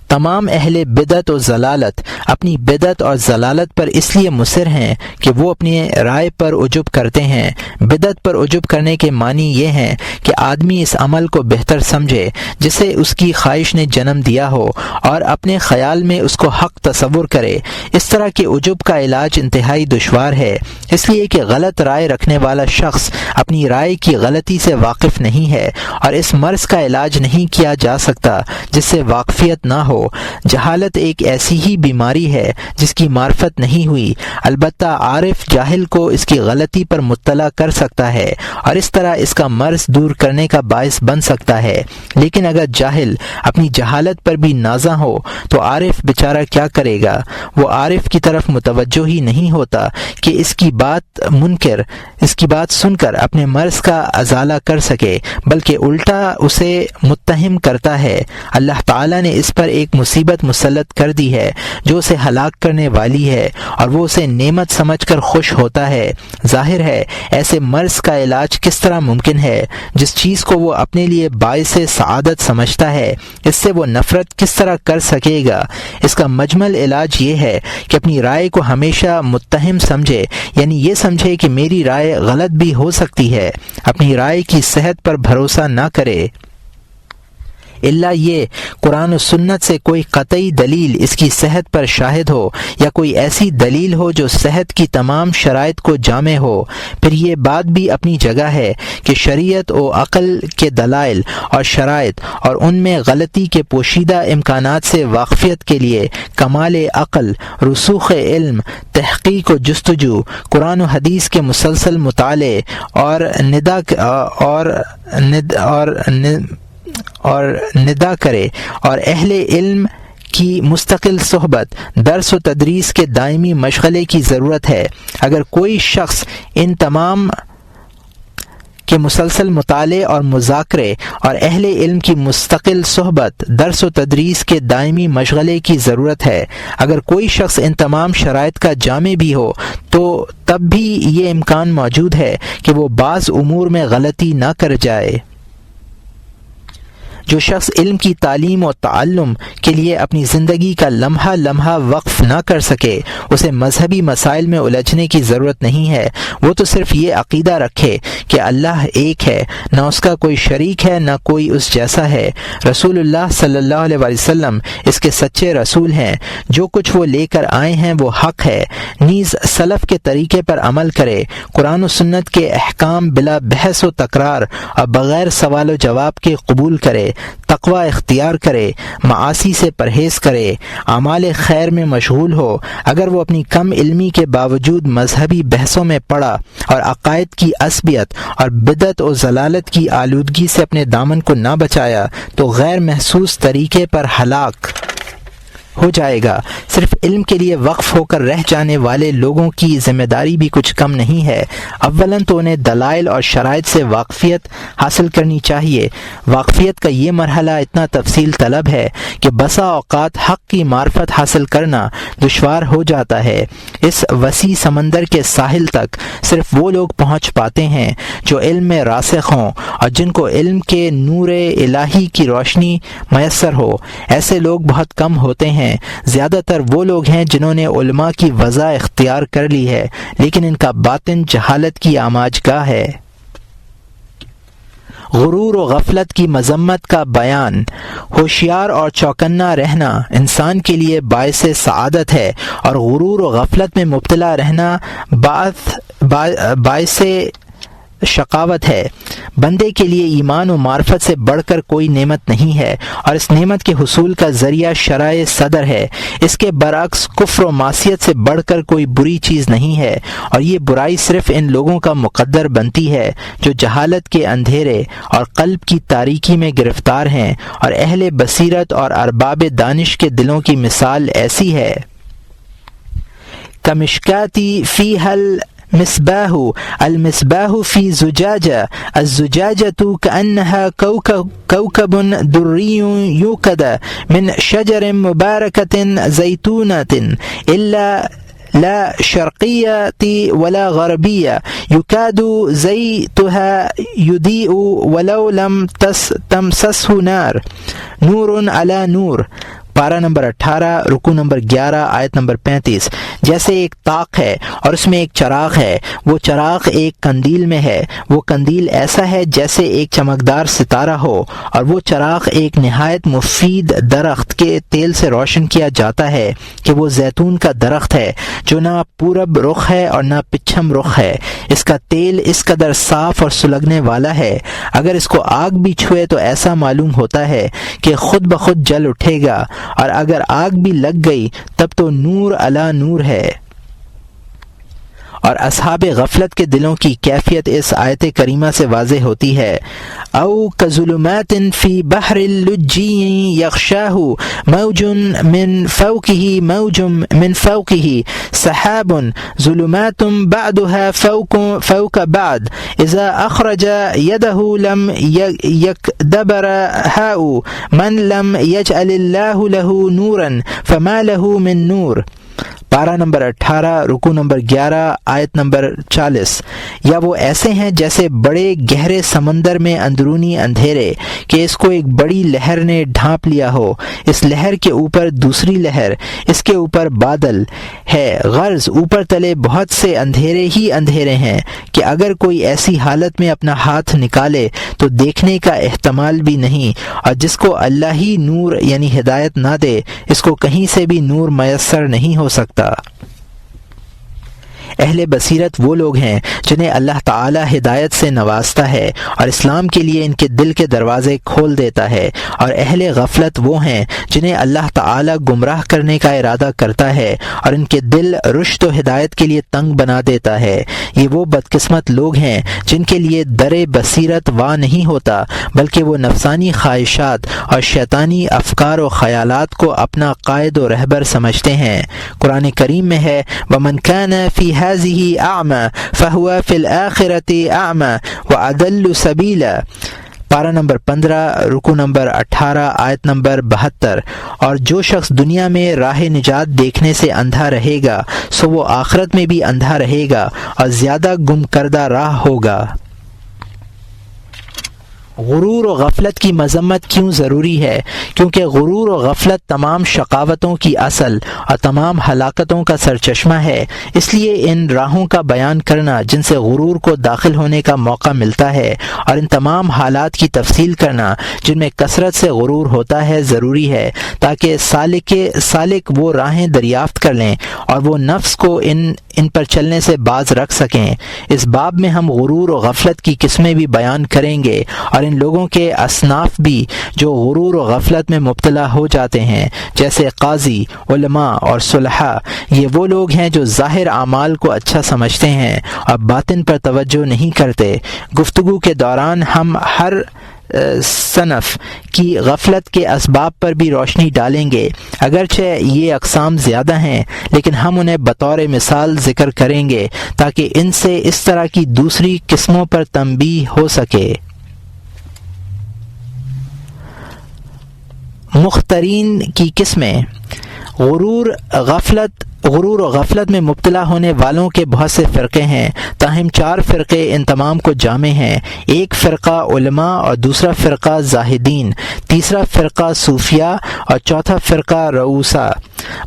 تمام اہل بدعت و ضلالت اپنی بدعت اور ضلالت پر اس لیے مصر ہیں کہ وہ اپنی رائے پر عجب کرتے ہیں۔ بدعت پر عجب کرنے کے معنی یہ ہیں کہ آدمی اس عمل کو بہتر سمجھے جسے اس کی خواہش نے جنم دیا ہو اور اپنے خیال میں اس کو حق تصور کرے۔ اس طرح کے عجب کا علاج انتہائی دشوار ہے، اس لیے کہ غلط رائے رکھنے والا شخص اپنی رائے کی غلطی سے واقف نہیں ہے اور اس مرض کا علاج نہیں کیا جا سکتا جس سے واقفیت نہ ہو۔ جہالت ایک ایسی ہی بیماری ہے جس کی معرفت نہیں ہوئی، البتہ عارف جاہل کو اس کی غلطی پر مطلع کر سکتا ہے اور اس طرح اس کا مرض دور کرنے کا باعث بن سکتا ہے۔ لیکن اگر جاہل اپنی جہالت پر بھی نازاں ہو تو عارف بیچارہ کیا کرے گا؟ وہ عارف کی طرف متوجہ ہی نہیں ہوتا کہ اس کی بات سن کر اپنے مرض کا ازالہ کر سکے، بلکہ الٹا اسے متہم کرتا ہے۔ اللہ تعالیٰ نے اس پر ایک مصیبت مسلط کر دی ہے جو اسے ہلاک کرنے والی ہے اور وہ اسے نعمت سمجھ کر خوش ہوتا ہے۔ ظاہر ہے ایسے مرض کا علاج کس طرح ممکن ہے؟ جس چیز کو وہ اپنے لیے باعث سعادت سمجھتا ہے اس سے وہ نفرت کس طرح کر سکے گا؟ اس کا مجمل علاج یہ ہے کہ اپنی رائے کو ہمیشہ متہم سمجھے، یعنی یہ سمجھے کہ میری رائے غلط بھی ہو سکتی ہے۔ اپنی رائے کی صحت پر بھروسہ نہ کرے الا یہ قرآن و سنت سے کوئی قطعی دلیل اس کی صحت پر شاہد ہو یا کوئی ایسی دلیل ہو جو صحت کی تمام شرائط کو جامع ہو۔ پھر یہ بات بھی اپنی جگہ ہے کہ شریعت و عقل کے دلائل اور شرائط اور ان میں غلطی کے پوشیدہ امکانات سے واقفیت کے لیے کمال عقل، رسوخ علم، تحقیق و جستجو، قرآن و حدیث کے مسلسل مطالعے اور ندا کرے اور اہل علم کی مستقل صحبت، درس و تدریس کے دائمی مشغلے کی ضرورت ہے۔ اگر کوئی شخص ان تمام کے مسلسل مطالعے اور مذاکرے اور اہل علم کی مستقل صحبت، درس و تدریس کے دائمی مشغلے کی ضرورت ہے، اگر کوئی شخص ان تمام شرائط کا جامع بھی ہو تو تب بھی یہ امکان موجود ہے کہ وہ بعض امور میں غلطی نہ کر جائے۔ جو شخص علم کی تعلیم و تعلم کے لیے اپنی زندگی کا لمحہ لمحہ وقف نہ کر سکے اسے مذہبی مسائل میں الجھنے کی ضرورت نہیں ہے۔ وہ تو صرف یہ عقیدہ رکھے کہ اللہ ایک ہے، نہ اس کا کوئی شریک ہے، نہ کوئی اس جیسا ہے۔ رسول اللہ صلی اللہ علیہ وسلم اس کے سچے رسول ہیں۔ جو کچھ وہ لے کر آئے ہیں وہ حق ہے۔ نیز سلف کے طریقے پر عمل کرے، قرآن و سنت کے احکام بلا بحث و تکرار اور بغیر سوال و جواب کے قبول کرے، تقوی اختیار کرے، معاصی سے پرہیز کرے، اعمال خیر میں مشغول ہو۔ اگر وہ اپنی کم علمی کے باوجود مذہبی بحثوں میں پڑا اور عقائد کی عصبیت اور بدعت و ضلالت کی آلودگی سے اپنے دامن کو نہ بچایا تو غیر محسوس طریقے پر ہلاک ہو جائے گا۔ صرف علم کے لیے وقف ہو کر رہ جانے والے لوگوں کی ذمہ داری بھی کچھ کم نہیں ہے۔ اولاً تو انہیں دلائل اور شرائط سے واقفیت حاصل کرنی چاہیے۔ واقفیت کا یہ مرحلہ اتنا تفصیل طلب ہے کہ بسا اوقات حق کی معرفت حاصل کرنا دشوار ہو جاتا ہے۔ اس وسیع سمندر کے ساحل تک صرف وہ لوگ پہنچ پاتے ہیں جو علم میں راسخ ہوں اور جن کو علم کے نور الہی کی روشنی میسر ہو۔ ایسے لوگ بہت کم ہوتے ہیں۔ زیادہ تر وہ لوگ ہیں جنہوں نے علماء کی وضع اختیار کر لی ہے لیکن ان کا باطن جہالت کی آماج گاہ ہے۔ غرور و غفلت کی مذمت کا بیان۔ ہوشیار اور چوکنا رہنا انسان کے لیے باعث سعادت ہے اور غرور و غفلت میں مبتلا رہنا باعث شقاوت ہے۔ بندے کے لیے ایمان و معرفت سے بڑھ کر کوئی نعمت نہیں ہے اور اس نعمت کے حصول کا ذریعہ شرع صدر ہے۔ اس کے برعکس کفر و معصیت سے بڑھ کر کوئی بری چیز نہیں ہے اور یہ برائی صرف ان لوگوں کا مقدر بنتی ہے جو جہالت کے اندھیرے اور قلب کی تاریکی میں گرفتار ہیں، اور اہل بصیرت اور ارباب دانش کے دلوں کی مثال ایسی ہے۔ کمشکاتی فی مصباح المصباح فی زجاجہ الزجاجة كأنها كوكب دري يوقد من شجر مباركة زيتونة إلا لا شرقية ولا غربية يكاد زيتها يضيء ولو لم تمسسه نار نور على نور۔ پارہ نمبر 18 رکوع نمبر 11 آیت نمبر 35۔ جیسے ایک طاق ہے اور اس میں ایک چراغ ہے، وہ چراغ ایک قندیل میں ہے، وہ قندیل ایسا ہے جیسے ایک چمکدار ستارہ ہو، اور وہ چراغ ایک نہایت مفید درخت کے تیل سے روشن کیا جاتا ہے کہ وہ زیتون کا درخت ہے جو نہ پورب رخ ہے اور نہ پچھم رخ ہے۔ اس کا تیل اس قدر صاف اور سلگنے والا ہے، اگر اس کو آگ بھی چھوئے تو ایسا معلوم ہوتا ہے کہ خود بخود جل اٹھے گا، اور اگر آگ بھی لگ گئی تب تو نور علی نور ہے۔ اور اصحاب غفلت کے دلوں کی کیفیت اس آیت کریمہ سے واضح ہوتی ہے۔ او کظلمات فی بحر اللجی یغشاہ موج من فوقہ سحاب ظلمات بعضها فوق بعض اذا اخرج یدہ لم یکدبر ہاؤ من لم یجعل اللہ لہ نورا فما لہ من نور۔ پارہ نمبر 18 رکوع نمبر 11 آیت نمبر 40۔ یا وہ ایسے ہیں جیسے بڑے گہرے سمندر میں اندرونی اندھیرے کہ اس کو ایک بڑی لہر نے ڈھانپ لیا ہو، اس لہر کے اوپر دوسری لہر، اس کے اوپر بادل ہے، غرض اوپر تلے بہت سے اندھیرے ہی اندھیرے ہیں کہ اگر کوئی ایسی حالت میں اپنا ہاتھ نکالے تو دیکھنے کا احتمال بھی نہیں، اور جس کو اللہ ہی نور یعنی ہدایت نہ دے اس کو کہیں سے بھی نور میسر نہیں ہو سکتا۔ اہل بصیرت وہ لوگ ہیں جنہیں اللہ تعالی ہدایت سے نوازتا ہے اور اسلام کے لیے ان کے دل کے دروازے کھول دیتا ہے، اور اہل غفلت وہ ہیں جنہیں اللہ تعالی گمراہ کرنے کا ارادہ کرتا ہے اور ان کے دل رشد و ہدایت کے لیے تنگ بنا دیتا ہے۔ یہ وہ بدقسمت لوگ ہیں جن کے لیے در بصیرت واہ نہیں ہوتا، بلکہ وہ نفسانی خواہشات اور شیطانی افکار و خیالات کو اپنا قائد و رہبر سمجھتے ہیں۔ قرآن کریم میں ہے وَمَنْ كَانَ فِي هَذِهِ أَعْمَى فَهُوَ فِي الْآخِرَةِ أَعْمَى وَأَضَلُّ سَبِيلًا۔ پارہ نمبر 15 رکوع نمبر 18 آیت نمبر 72۔ اور جو شخص دنیا میں راہ نجات دیکھنے سے اندھا رہے گا سو وہ آخرت میں بھی اندھا رہے گا اور زیادہ گم کردہ راہ ہوگا۔ غرور و غفلت کی مذمت کیوں ضروری ہے؟ کیونکہ غرور و غفلت تمام شقاوتوں کی اصل اور تمام ہلاکتوں کا سرچشمہ ہے۔ اس لیے ان راہوں کا بیان کرنا جن سے غرور کو داخل ہونے کا موقع ملتا ہے، اور ان تمام حالات کی تفصیل کرنا جن میں کثرت سے غرور ہوتا ہے ضروری ہے، تاکہ سالک وہ راہیں دریافت کر لیں اور وہ نفس کو ان پر چلنے سے باز رکھ سکیں۔ اس باب میں ہم غرور و غفلت کی قسمیں بھی بیان کریں گے اور ان لوگوں کے اصناف بھی جو غرور و غفلت میں مبتلا ہو جاتے ہیں، جیسے قاضی، علماء اور صلحاء۔ یہ وہ لوگ ہیں جو ظاہر اعمال کو اچھا سمجھتے ہیں اور باطن پر توجہ نہیں کرتے۔ گفتگو کے دوران ہم ہر صنف کی غفلت کے اسباب پر بھی روشنی ڈالیں گے، اگرچہ یہ اقسام زیادہ ہیں لیکن ہم انہیں بطور مثال ذکر کریں گے تاکہ ان سے اس طرح کی دوسری قسموں پر تنبیہ ہو سکے۔ مخترین کی قسمیں۔ غرور و غفلت میں مبتلا ہونے والوں کے بہت سے فرقے ہیں، تاہم 4 فرقے ان تمام کو جامع ہیں۔ ایک فرقہ علماء اور دوسرا فرقہ زاہدین، تیسرا فرقہ صوفیاء اور چوتھا فرقہ رؤوسا۔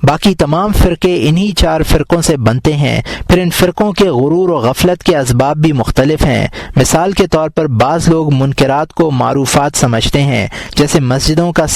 باقی تمام فرقے انہی 4 فرقوں سے بنتے ہیں۔ پھر ان فرقوں کے غرور و غفلت کے اسباب بھی مختلف ہیں۔ مثال کے طور پر بعض لوگ منکرات کو معروفات سمجھتے ہیں، جیسے مسجدوں کا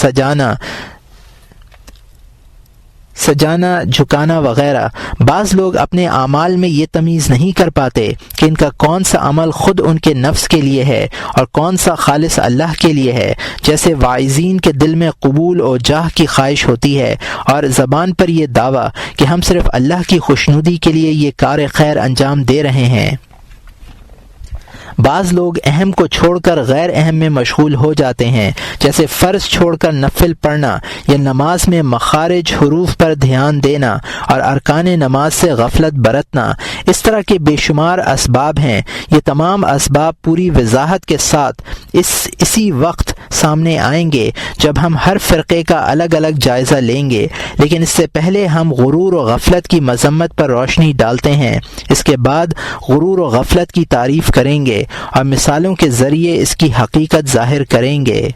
سجانا جھکانا وغیرہ۔ بعض لوگ اپنے اعمال میں یہ تمیز نہیں کر پاتے کہ ان کا کون سا عمل خود ان کے نفس کے لیے ہے اور کون سا خالص اللہ کے لیے ہے، جیسے واعظین کے دل میں قبول و جاہ کی خواہش ہوتی ہے اور زبان پر یہ دعویٰ کہ ہم صرف اللہ کی خوشنودی کے لیے یہ کار خیر انجام دے رہے ہیں۔ بعض لوگ اہم کو چھوڑ کر غیر اہم میں مشغول ہو جاتے ہیں، جیسے فرض چھوڑ کر نفل پڑھنا یا نماز میں مخارج حروف پر دھیان دینا اور ارکان نماز سے غفلت برتنا۔ اس طرح کے بے شمار اسباب ہیں۔ یہ تمام اسباب پوری وضاحت کے ساتھ اسی وقت سامنے آئیں گے جب ہم ہر فرقے کا الگ الگ جائزہ لیں گے، لیکن اس سے پہلے ہم غرور و غفلت کی مذمت پر روشنی ڈالتے ہیں۔ اس کے بعد غرور و غفلت کی تعریف کریں گے اور مثالوں کے ذریعے اس کی حقیقت ظاہر کریں گے۔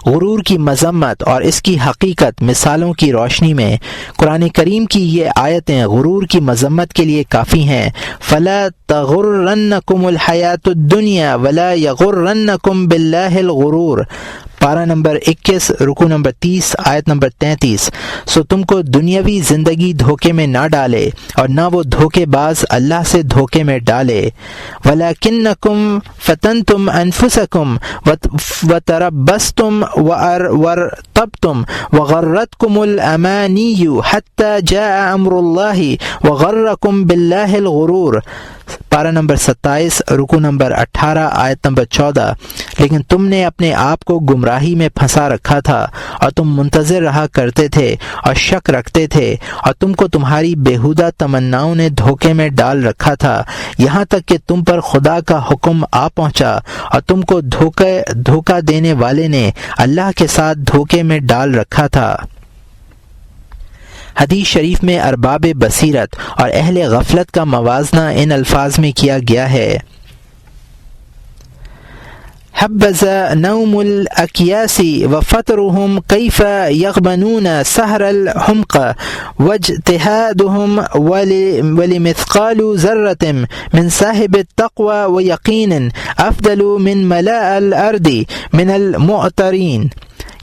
غرور کی مذمت اور اس کی حقیقت مثالوں کی روشنی میں قرآن کریم کی یہ آیتیں غرور کی مذمت کے لیے کافی ہیں۔ فَلَا تَغُرَّنَّكُمُ الْحَيَاةُ الدُّنْيَا وَلَا يَغُرَّنَّكُمْ بِاللَّهِ الْغُرُورُ۔ پارہ نمبر 21 رکوع نمبر 30 آیت نمبر 33۔ سو تم کو دنیاوی زندگی دھوکے میں نہ ڈالے اور نہ وہ دھوکے باز اللہ سے دھوکے میں ڈالے۔ وَلَكِنَّكُمْ فَتَنْتُمْ أَنفُسَكُمْ وَتَرَبَّصْتُمْ وَارْتَبْتُمْ وَغَرَّتْكُمُ الْأَمَانِيُّ حَتَّى جَاءَ أَمْرُ اللَّهِ وَغَرَّكُمْ بِاللَّهِ الْغُرُورُ۔ پارہ نمبر 27 رکوع نمبر 18 آیت نمبر 14۔ لیکن تم نے اپنے آپ کو گمراہی میں پھنسا رکھا تھا اور تم منتظر رہا کرتے تھے اور شک رکھتے تھے، اور تم کو تمہاری بیہودہ تمناؤں نے دھوکے میں ڈال رکھا تھا، یہاں تک کہ تم پر خدا کا حکم آ پہنچا اور تم کو دھوکہ دینے والے نے اللہ کے ساتھ دھوکے میں ڈال رکھا تھا۔ حدیث شریف میں ارباب بصیرت اور اہل غفلت کا موازنہ ان الفاظ میں کیا گیا ہے۔ حبذ نوم الأكياس وفطرهم كيف يغبنون سهر الحمق واجتهادهم ولمثقال ذرة من صاحب التقوى ويقين أفضل من ملاء الأرض من المعترين۔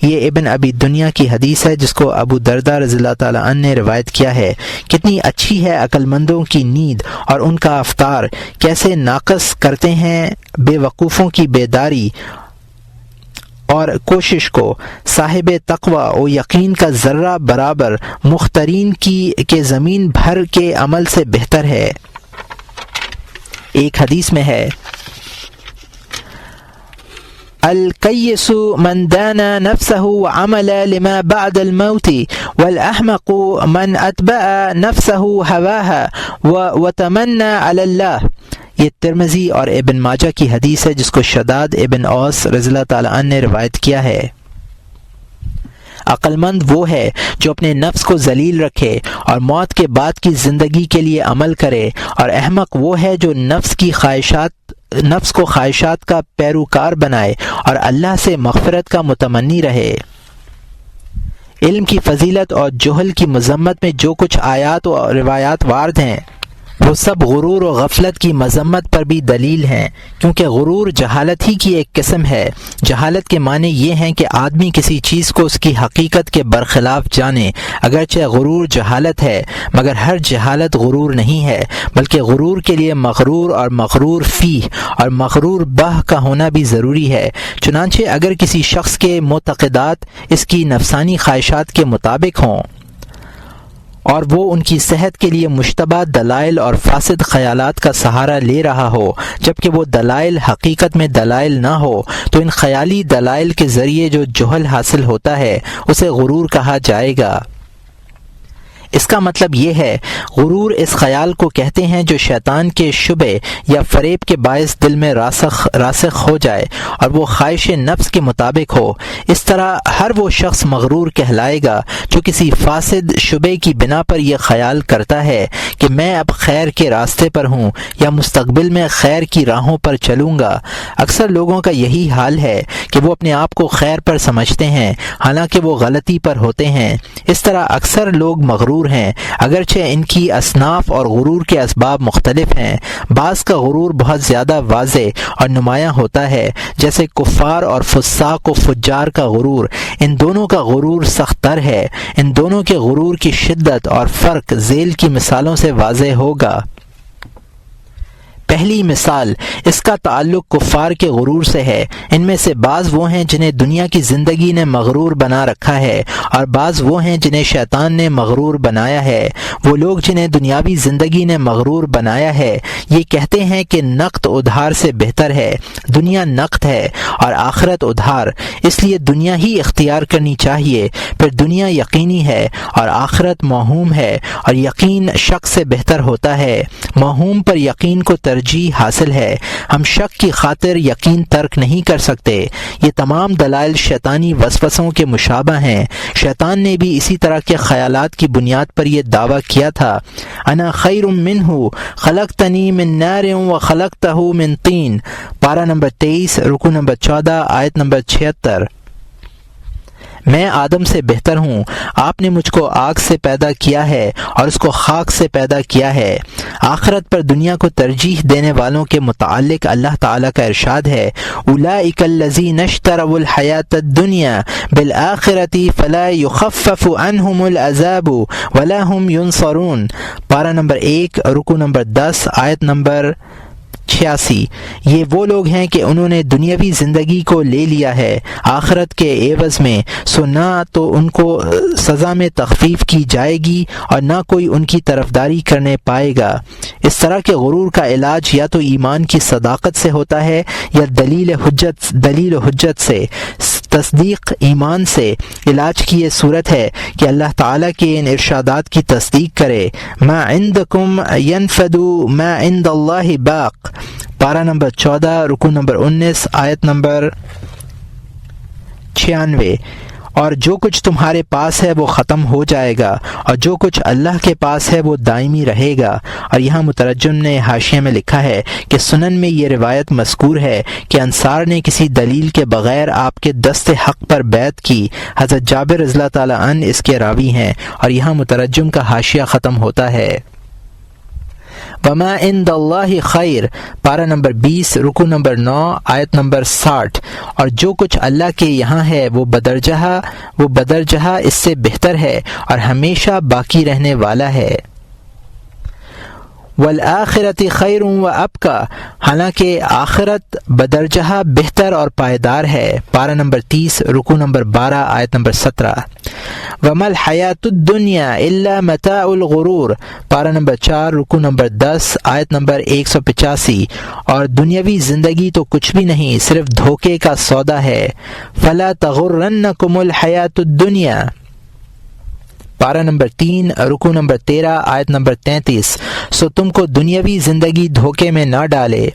یہ ابن ابی دنیا کی حدیث ہے جس کو ابو درداء رضی اللہ تعالیٰ عنہ نے روایت کیا ہے۔ کتنی اچھی ہے عقل مندوں کی نیند اور ان کا افطار، کیسے ناقص کرتے ہیں بے وقوفوں کی بیداری اور کوشش کو۔ صاحب تقوی و یقین کا ذرہ برابر مخترین کے زمین بھر کے عمل سے بہتر ہے۔ ایک حدیث میں ہے الکیس من دان نفسه وعمل لما بعد الموت والاحمق من اتبع نفسه هواها وتمنى على الله۔ یہ ترمذی اور ابن ماجہ کی حدیث ہے جس کو شداد ابن اوس رضی اللہ تعالی عنہ نے روایت کیا ہے۔ عقل مند وہ ہے جو اپنے نفس کو ذلیل رکھے اور موت کے بعد کی زندگی کے لیے عمل کرے، اور احمق وہ ہے جو نفس کی خواہشات نفس کو خواہشات کا پیروکار بنائے اور اللہ سے مغفرت کا متمنی رہے۔ علم کی فضیلت اور جہل کی مذمت میں جو کچھ آیات و روایات وارد ہیں وہ سب غرور و غفلت کی مذمت پر بھی دلیل ہیں، کیونکہ غرور جہالت ہی کی ایک قسم ہے۔ جہالت کے معنی یہ ہیں کہ آدمی کسی چیز کو اس کی حقیقت کے برخلاف جانے۔ اگرچہ غرور جہالت ہے مگر ہر جہالت غرور نہیں ہے، بلکہ غرور کے لیے مغرور اور مغرور فیہ اور مغرور بہ کا ہونا بھی ضروری ہے۔ چنانچہ اگر کسی شخص کے معتقدات اس کی نفسانی خواہشات کے مطابق ہوں اور وہ ان کی صحت کے لیے مشتبہ دلائل اور فاسد خیالات کا سہارا لے رہا ہو، جبکہ وہ دلائل حقیقت میں دلائل نہ ہو، تو ان خیالی دلائل کے ذریعے جو جہل حاصل ہوتا ہے اسے غرور کہا جائے گا۔ اس کا مطلب یہ ہے غرور اس خیال کو کہتے ہیں جو شیطان کے شبے یا فریب کے باعث دل میں راسخ ہو جائے اور وہ خواہش نفس کے مطابق ہو۔ اس طرح ہر وہ شخص مغرور کہلائے گا جو کسی فاسد شبے کی بنا پر یہ خیال کرتا ہے کہ میں اب خیر کے راستے پر ہوں یا مستقبل میں خیر کی راہوں پر چلوں گا۔ اکثر لوگوں کا یہی حال ہے کہ وہ اپنے آپ کو خیر پر سمجھتے ہیں حالانکہ وہ غلطی پر ہوتے ہیں۔ اس طرح اکثر لوگ مغرور ہیں، اگرچہ ان کی اصناف اور غرور کے اسباب مختلف ہیں۔ بعض کا غرور بہت زیادہ واضح اور نمایاں ہوتا ہے، جیسے کفار اور فساق و فجار کا غرور۔ ان دونوں کا غرور سخت تر ہے۔ ان دونوں کے غرور کی شدت اور فرق ذیل کی مثالوں سے واضح ہوگا۔ پہلی مثال، اس کا تعلق کفار کے غرور سے ہے۔ ان میں سے بعض وہ ہیں جنہیں دنیا کی زندگی نے مغرور بنا رکھا ہے اور بعض وہ ہیں جنہیں شیطان نے مغرور بنایا ہے۔ وہ لوگ جنہیں دنیاوی زندگی نے مغرور بنایا ہے یہ کہتے ہیں کہ نقد ادھار سے بہتر ہے، دنیا نقد ہے اور آخرت ادھار، اس لیے دنیا ہی اختیار کرنی چاہیے۔ پھر دنیا یقینی ہے اور آخرت موہوم ہے، اور یقین شک سے بہتر ہوتا ہے۔ موہوم پر یقین کو ترجیح حاصل ہے۔ ہم شک کی خاطر یقین ترک نہیں کر سکتے۔ یہ تمام دلائل شیطانی وسوسوں کے مشابہ ہیں۔ شیطان نے بھی اسی طرح کے خیالات کی بنیاد پر یہ دعویٰ کیا تھا، انا خیر منہ خلقتنی من نار وخلقتہ من طین، پارہ نمبر 23 رکوع نمبر 14 آیت نمبر 76۔ میں آدم سے بہتر ہوں، آپ نے مجھ کو آگ سے پیدا کیا ہے اور اس کو خاک سے پیدا کیا ہے۔ آخرت پر دنیا کو ترجیح دینے والوں کے متعلق اللہ تعالیٰ کا ارشاد ہے، اولئک الذین اشتروا الحیاۃ الدنیا بالآخرۃ فلا یخفف عنہم العذاب ولا هم ینصرون، پارہ نمبر 1 رکوع نمبر 10 آیت نمبر 86۔ یہ وہ لوگ ہیں کہ انہوں نے دنیاوی زندگی کو لے لیا ہے آخرت کے عوض میں، سو نہ تو ان کو سزا میں تخفیف کی جائے گی اور نہ کوئی ان کی طرفداری کرنے پائے گا۔ اس طرح کے غرور کا علاج یا تو ایمان کی صداقت سے ہوتا ہے یا دلیل و حجت سے۔ تصدیق ایمان سے علاج کی یہ صورت ہے کہ اللہ تعالیٰ کے ان ارشادات کی تصدیق کرے، ما عندکم ینفد ما عند اللہ باق، پارہ نمبر 14 رکوع نمبر 19 آیت نمبر 96۔ اور جو کچھ تمہارے پاس ہے وہ ختم ہو جائے گا اور جو کچھ اللہ کے پاس ہے وہ دائمی رہے گا۔ اور یہاں مترجم نے حاشیے میں لکھا ہے کہ سنن میں یہ روایت مذکور ہے کہ انصار نے کسی دلیل کے بغیر آپ کے دست حق پر بیعت کی۔ حضرت جابر رضی اللہ تعالیٰ عنہ اس کے راوی ہیں، اور یہاں مترجم کا حاشیہ ختم ہوتا ہے۔ وما عند اللہ خیر، پارہ نمبر 20 رکوع نمبر 9 آیت نمبر 60۔ اور جو کچھ اللہ کے یہاں ہے وہ بدرجہ اس سے بہتر ہے اور ہمیشہ باقی رہنے والا ہے۔ والآخرۃ خیر وابقی، حالانکہ آخرت بدرجہ بہتر اور پائیدار ہے، پارہ نمبر 30 رکوع نمبر 12 آیت نمبر 17۔ وما الحیاۃ الدنیا الا متاع الغرور، پارہ نمبر 4 رکوع نمبر 10 آیت نمبر 185۔ اور دنیاوی زندگی تو کچھ بھی نہیں، صرف دھوکے کا سودا ہے۔ فلا تغرنکم الحیاۃ الدنیا، پارہ نمبر 3 رکوع نمبر 13 آیت نمبر 33، سو تم کو دنیاوی زندگی دھوکے میں نہ ڈالے۔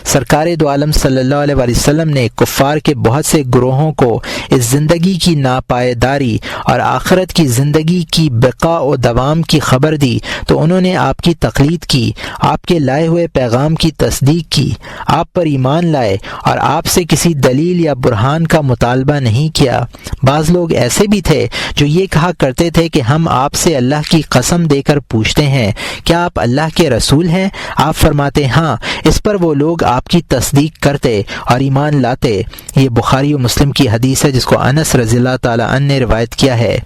سرکار دو عالم صلی اللہ علیہ وسلم نے کفار کے بہت سے گروہوں کو اس زندگی کی ناپائیداری اور آخرت کی زندگی کی بقا و دوام کی خبر دی تو انہوں نے آپ کی تقلید کی، آپ کے لائے ہوئے پیغام کی تصدیق کی، آپ پر ایمان لائے اور آپ سے کسی دلیل یا برہان کا مطالبہ نہیں کیا۔ بعض لوگ ایسے بھی تھے جو یہ کہا کرتے تھے کہ ہم آپ سے اللہ کی قسم دے کر پوچھتے ہیں کیا آپ اللہ کے رسول ہیں؟ آپ فرماتے ہاں۔ اس پر وہ لوگ آپ کی تصدیق کرتے اور ایمان لاتے۔ یہ بخاری و مسلم کی حدیث ہے جس کو انس رضی اللہ تعالیٰ عنہ نے روایت کیا ہے۔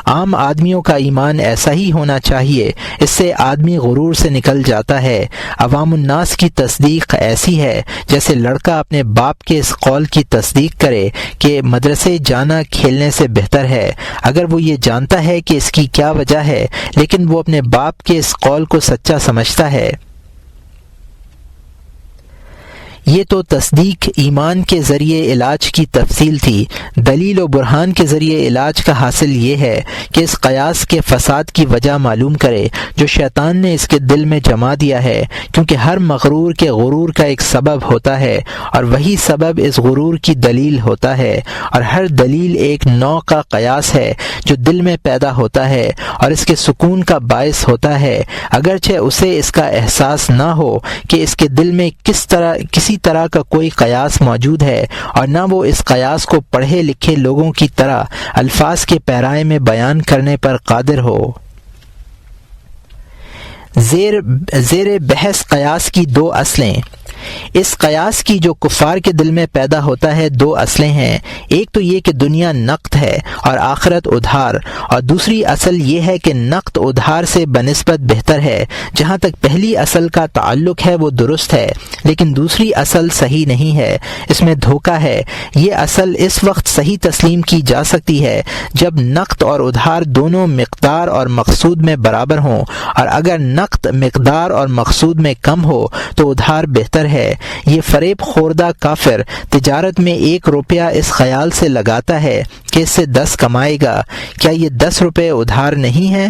عام آدمیوں کا ایمان ایسا ہی ہونا چاہیے، اس سے آدمی غرور سے نکل جاتا ہے۔ عوام الناس کی تصدیق ایسی ہے جیسے لڑکا اپنے باپ کے اس قول کی تصدیق کرے کہ مدرسے جانا کھیلنے سے بہتر ہے، اگر وہ یہ جانتا ہے کہ اس کی کیا وجہ ہے، لیکن وہ اپنے باپ کے اس قول کو سچا سمجھتا ہے۔ یہ تو تصدیق ایمان کے ذریعے علاج کی تفصیل تھی۔ دلیل و برہان کے ذریعے علاج کا حاصل یہ ہے کہ اس قیاس کے فساد کی وجہ معلوم کرے جو شیطان نے اس کے دل میں جما دیا ہے، کیونکہ ہر مغرور کے غرور کا ایک سبب ہوتا ہے اور وہی سبب اس غرور کی دلیل ہوتا ہے، اور ہر دلیل ایک نوع کا قیاس ہے جو دل میں پیدا ہوتا ہے اور اس کے سکون کا باعث ہوتا ہے، اگرچہ اسے اس کا احساس نہ ہو کہ اس کے دل میں کسی طرح کا کوئی قیاس موجود ہے، اور نہ وہ اس قیاس کو پڑھے لکھے لوگوں کی طرح الفاظ کے پیرائے میں بیان کرنے پر قادر ہو۔ زیر بحث قیاس کی دو اصلیں۔ اس قیاس کی جو کفار کے دل میں پیدا ہوتا ہے دو اصلیں ہیں، ایک تو یہ کہ دنیا نقد ہے اور آخرت ادھار، اور دوسری اصل یہ ہے کہ نقد ادھار سے بنسبت بہتر ہے۔ جہاں تک پہلی اصل کا تعلق ہے وہ درست ہے، لیکن دوسری اصل صحیح نہیں ہے، اس میں دھوکہ ہے۔ یہ اصل اس وقت صحیح تسلیم کی جا سکتی ہے جب نقد اور ادھار دونوں مقدار اور مقصود میں برابر ہوں، اور اگر نقد مقدار اور مقصود میں کم ہو تو ادھار بہتر ہے۔ یہ فریب خوردہ کافر تجارت میں 1 روپیہ اس خیال سے لگاتا ہے کہ اس سے 10 کمائے گا، کیا یہ 10 روپے ادھار نہیں ہے؟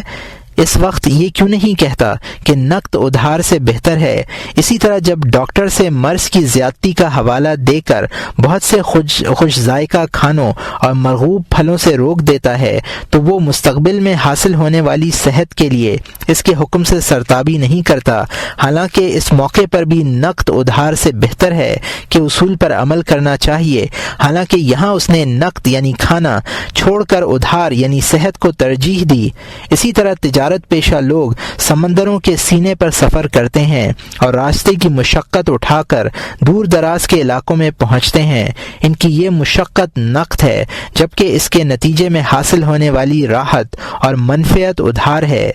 اس وقت یہ کیوں نہیں کہتا کہ نقد ادھار سے بہتر ہے؟ اسی طرح جب ڈاکٹر سے مرض کی زیادتی کا حوالہ دے کر بہت سے خوش ذائقہ کھانوں اور مرغوب پھلوں سے روک دیتا ہے تو وہ مستقبل میں حاصل ہونے والی صحت کے لیے اس کے حکم سے سرتابی نہیں کرتا، حالانکہ اس موقع پر بھی نقد ادھار سے بہتر ہے کہ اصول پر عمل کرنا چاہیے، حالانکہ یہاں اس نے نقد یعنی کھانا چھوڑ کر ادھار یعنی صحت کو ترجیح دی۔ اسی طرح تجارت پیشہ لوگ سمندروں کے سینے پر سفر کرتے ہیں اور راستے کی مشقت اٹھا کر دور دراز کے علاقوں میں پہنچتے ہیں، ان کی یہ مشقت نقد ہے، جبکہ اس کے نتیجے میں حاصل ہونے والی راحت اور منفعت ادھار ہے۔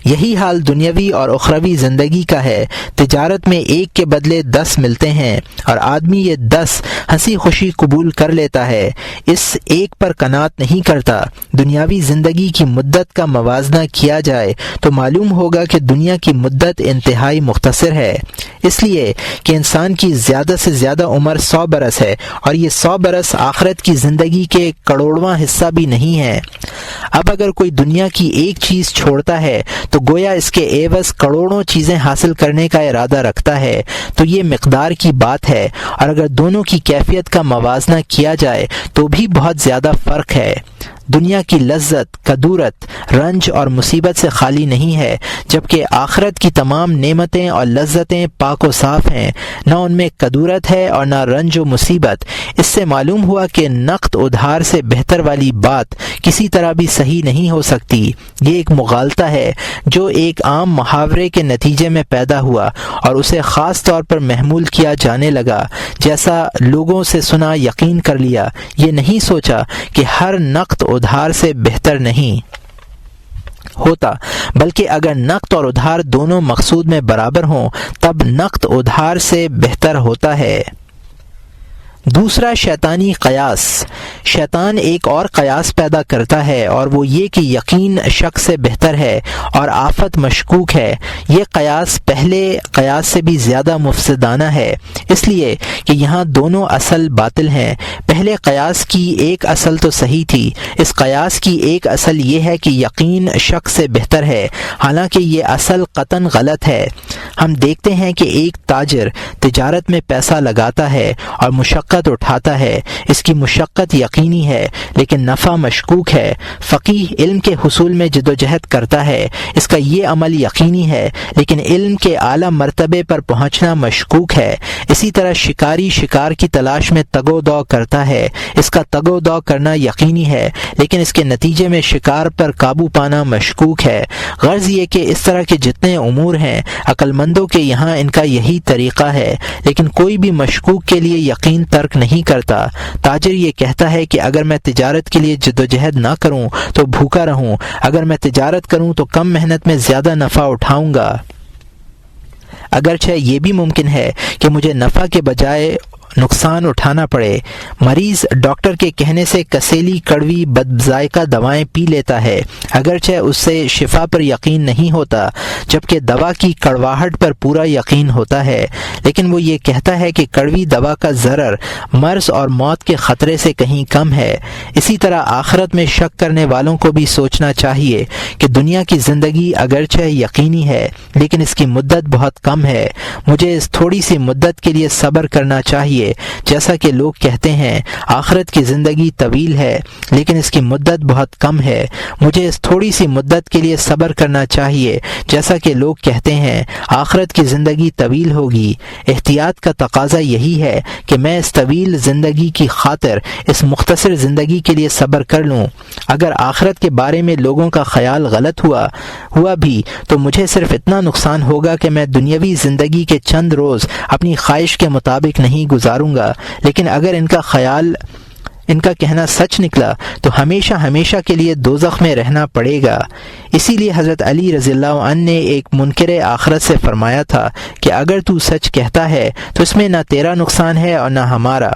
یہی حال دنیاوی اور اخروی زندگی کا ہے۔ تجارت میں 1 کے بدلے 10 ملتے ہیں اور آدمی یہ 10 ہنسی خوشی قبول کر لیتا ہے، اس ایک پر قناعت نہیں کرتا۔ دنیاوی زندگی کی مدت کا موازنہ کیا جائے تو معلوم ہوگا کہ دنیا کی مدت انتہائی مختصر ہے، اس لیے کہ انسان کی زیادہ سے زیادہ عمر 100 برس ہے، اور یہ 100 برس آخرت کی زندگی کے کروڑواں حصہ بھی نہیں ہے۔ اب اگر کوئی دنیا کی ایک چیز چھوڑتا ہے تو گویا اس کے عوض کروڑوں چیزیں حاصل کرنے کا ارادہ رکھتا ہے، تو یہ مقدار کی بات ہے، اور اگر دونوں کی کیفیت کا موازنہ کیا جائے تو بھی بہت زیادہ فرق ہے۔ دنیا کی لذت، کدورت، رنج اور مصیبت سے خالی نہیں ہے، جبکہ آخرت کی تمام نعمتیں اور لذتیں پاک و صاف ہیں، نہ ان میں کدورت ہے اور نہ رنج و مصیبت۔ اس سے معلوم ہوا کہ نقد ادھار سے بہتر والی بات کسی طرح بھی صحیح نہیں ہو سکتی۔ یہ ایک مغالطہ ہے جو ایک عام محاورے کے نتیجے میں پیدا ہوا اور اسے خاص طور پر محمول کیا جانے لگا، جیسا لوگوں سے سنا یقین کر لیا، یہ نہیں سوچا کہ ہر نقد ادھار سے بہتر نہیں ہوتا، بلکہ اگر نقد اور ادھار دونوں مقصود میں برابر ہوں تب نقد ادھار سے بہتر ہوتا ہے۔ دوسرا شیطانی قیاس، شیطان ایک اور قیاس پیدا کرتا ہے اور وہ یہ کہ یقین شک سے بہتر ہے اور آفت مشکوک ہے۔ یہ قیاس پہلے قیاس سے بھی زیادہ مفسدانہ ہے، اس لیے کہ یہاں دونوں اصل باطل ہیں۔ پہلے قیاس کی ایک اصل تو صحیح تھی، اس قیاس کی ایک اصل یہ ہے کہ یقین شک سے بہتر ہے، حالانکہ یہ اصل قطعاً غلط ہے۔ ہم دیکھتے ہیں کہ ایک تاجر تجارت میں پیسہ لگاتا ہے اور مشقت اٹھاتا ہے، اس کی مشقت یقینی ہے لیکن نفع مشکوک ہے۔ فقیہ علم کے حصول میں جدوجہد کرتا ہے، اس کا یہ عمل یقینی ہے لیکن علم کے اعلیٰ مرتبے پر پہنچنا مشکوک ہے۔ اسی طرح شکاری شکار کی تلاش میں تگ و دو کرتا ہے، اس کا تگ و دو کرنا یقینی ہے لیکن اس کے نتیجے میں شکار پر قابو پانا مشکوک ہے۔ غرض یہ کہ اس طرح کے جتنے امور ہیں عقل مندوں کے یہاں ان کا یہی طریقہ ہے، لیکن کوئی بھی مشکوک کے لیے یقین ترک نہیں کرتا۔ تاجر یہ کہتا ہے کہ اگر میں تجارت کے لیے جدوجہد نہ کروں تو بھوکا رہوں، اگر میں تجارت کروں تو کم محنت میں زیادہ نفع اٹھاؤں گا۔ اگرچہ یہ بھی ممکن ہے کہ مجھے نفع کے بجائے نقصان اٹھانا پڑے۔ مریض ڈاکٹر کے کہنے سے کسیلی کڑوی بد ذائقہ دوائیں پی لیتا ہے، اگرچہ اس سے شفا پر یقین نہیں ہوتا جبکہ دوا کی کڑواہٹ پر پورا یقین ہوتا ہے، لیکن وہ یہ کہتا ہے کہ کڑوی دوا کا ضرر مرض اور موت کے خطرے سے کہیں کم ہے۔ اسی طرح آخرت میں شک کرنے والوں کو بھی سوچنا چاہیے کہ دنیا کی زندگی اگرچہ یقینی ہے لیکن اس کی مدت بہت کم ہے، مجھے اس تھوڑی سی مدت کے لیے صبر کرنا چاہیے۔ جیسا کہ لوگ کہتے ہیں آخرت کی زندگی طویل ہے لیکن اس کی مدت بہت کم ہے، مجھے اس تھوڑی سی مدت کے لیے صبر کرنا چاہیے۔ جیسا کہ لوگ کہتے ہیں آخرت کی زندگی طویل ہوگی، احتیاط کا تقاضا یہی ہے کہ میں اس طویل زندگی کی خاطر اس مختصر زندگی کے لیے صبر کر لوں۔ اگر آخرت کے بارے میں لوگوں کا خیال غلط ہوا بھی تو مجھے صرف اتنا نقصان ہوگا کہ میں دنیاوی زندگی کے چند روز اپنی خواہش کے مطابق نہیں گزاروں گا، لیکن اگر ان کا کہنا سچ نکلا تو ہمیشہ ہمیشہ کے لیے دوزخ میں رہنا پڑے گا۔ اسی لیے حضرت علی رضی اللہ عنہ نے ایک منکر آخرت سے فرمایا تھا کہ اگر تو سچ کہتا ہے تو اس میں نہ تیرا نقصان ہے اور نہ ہمارا،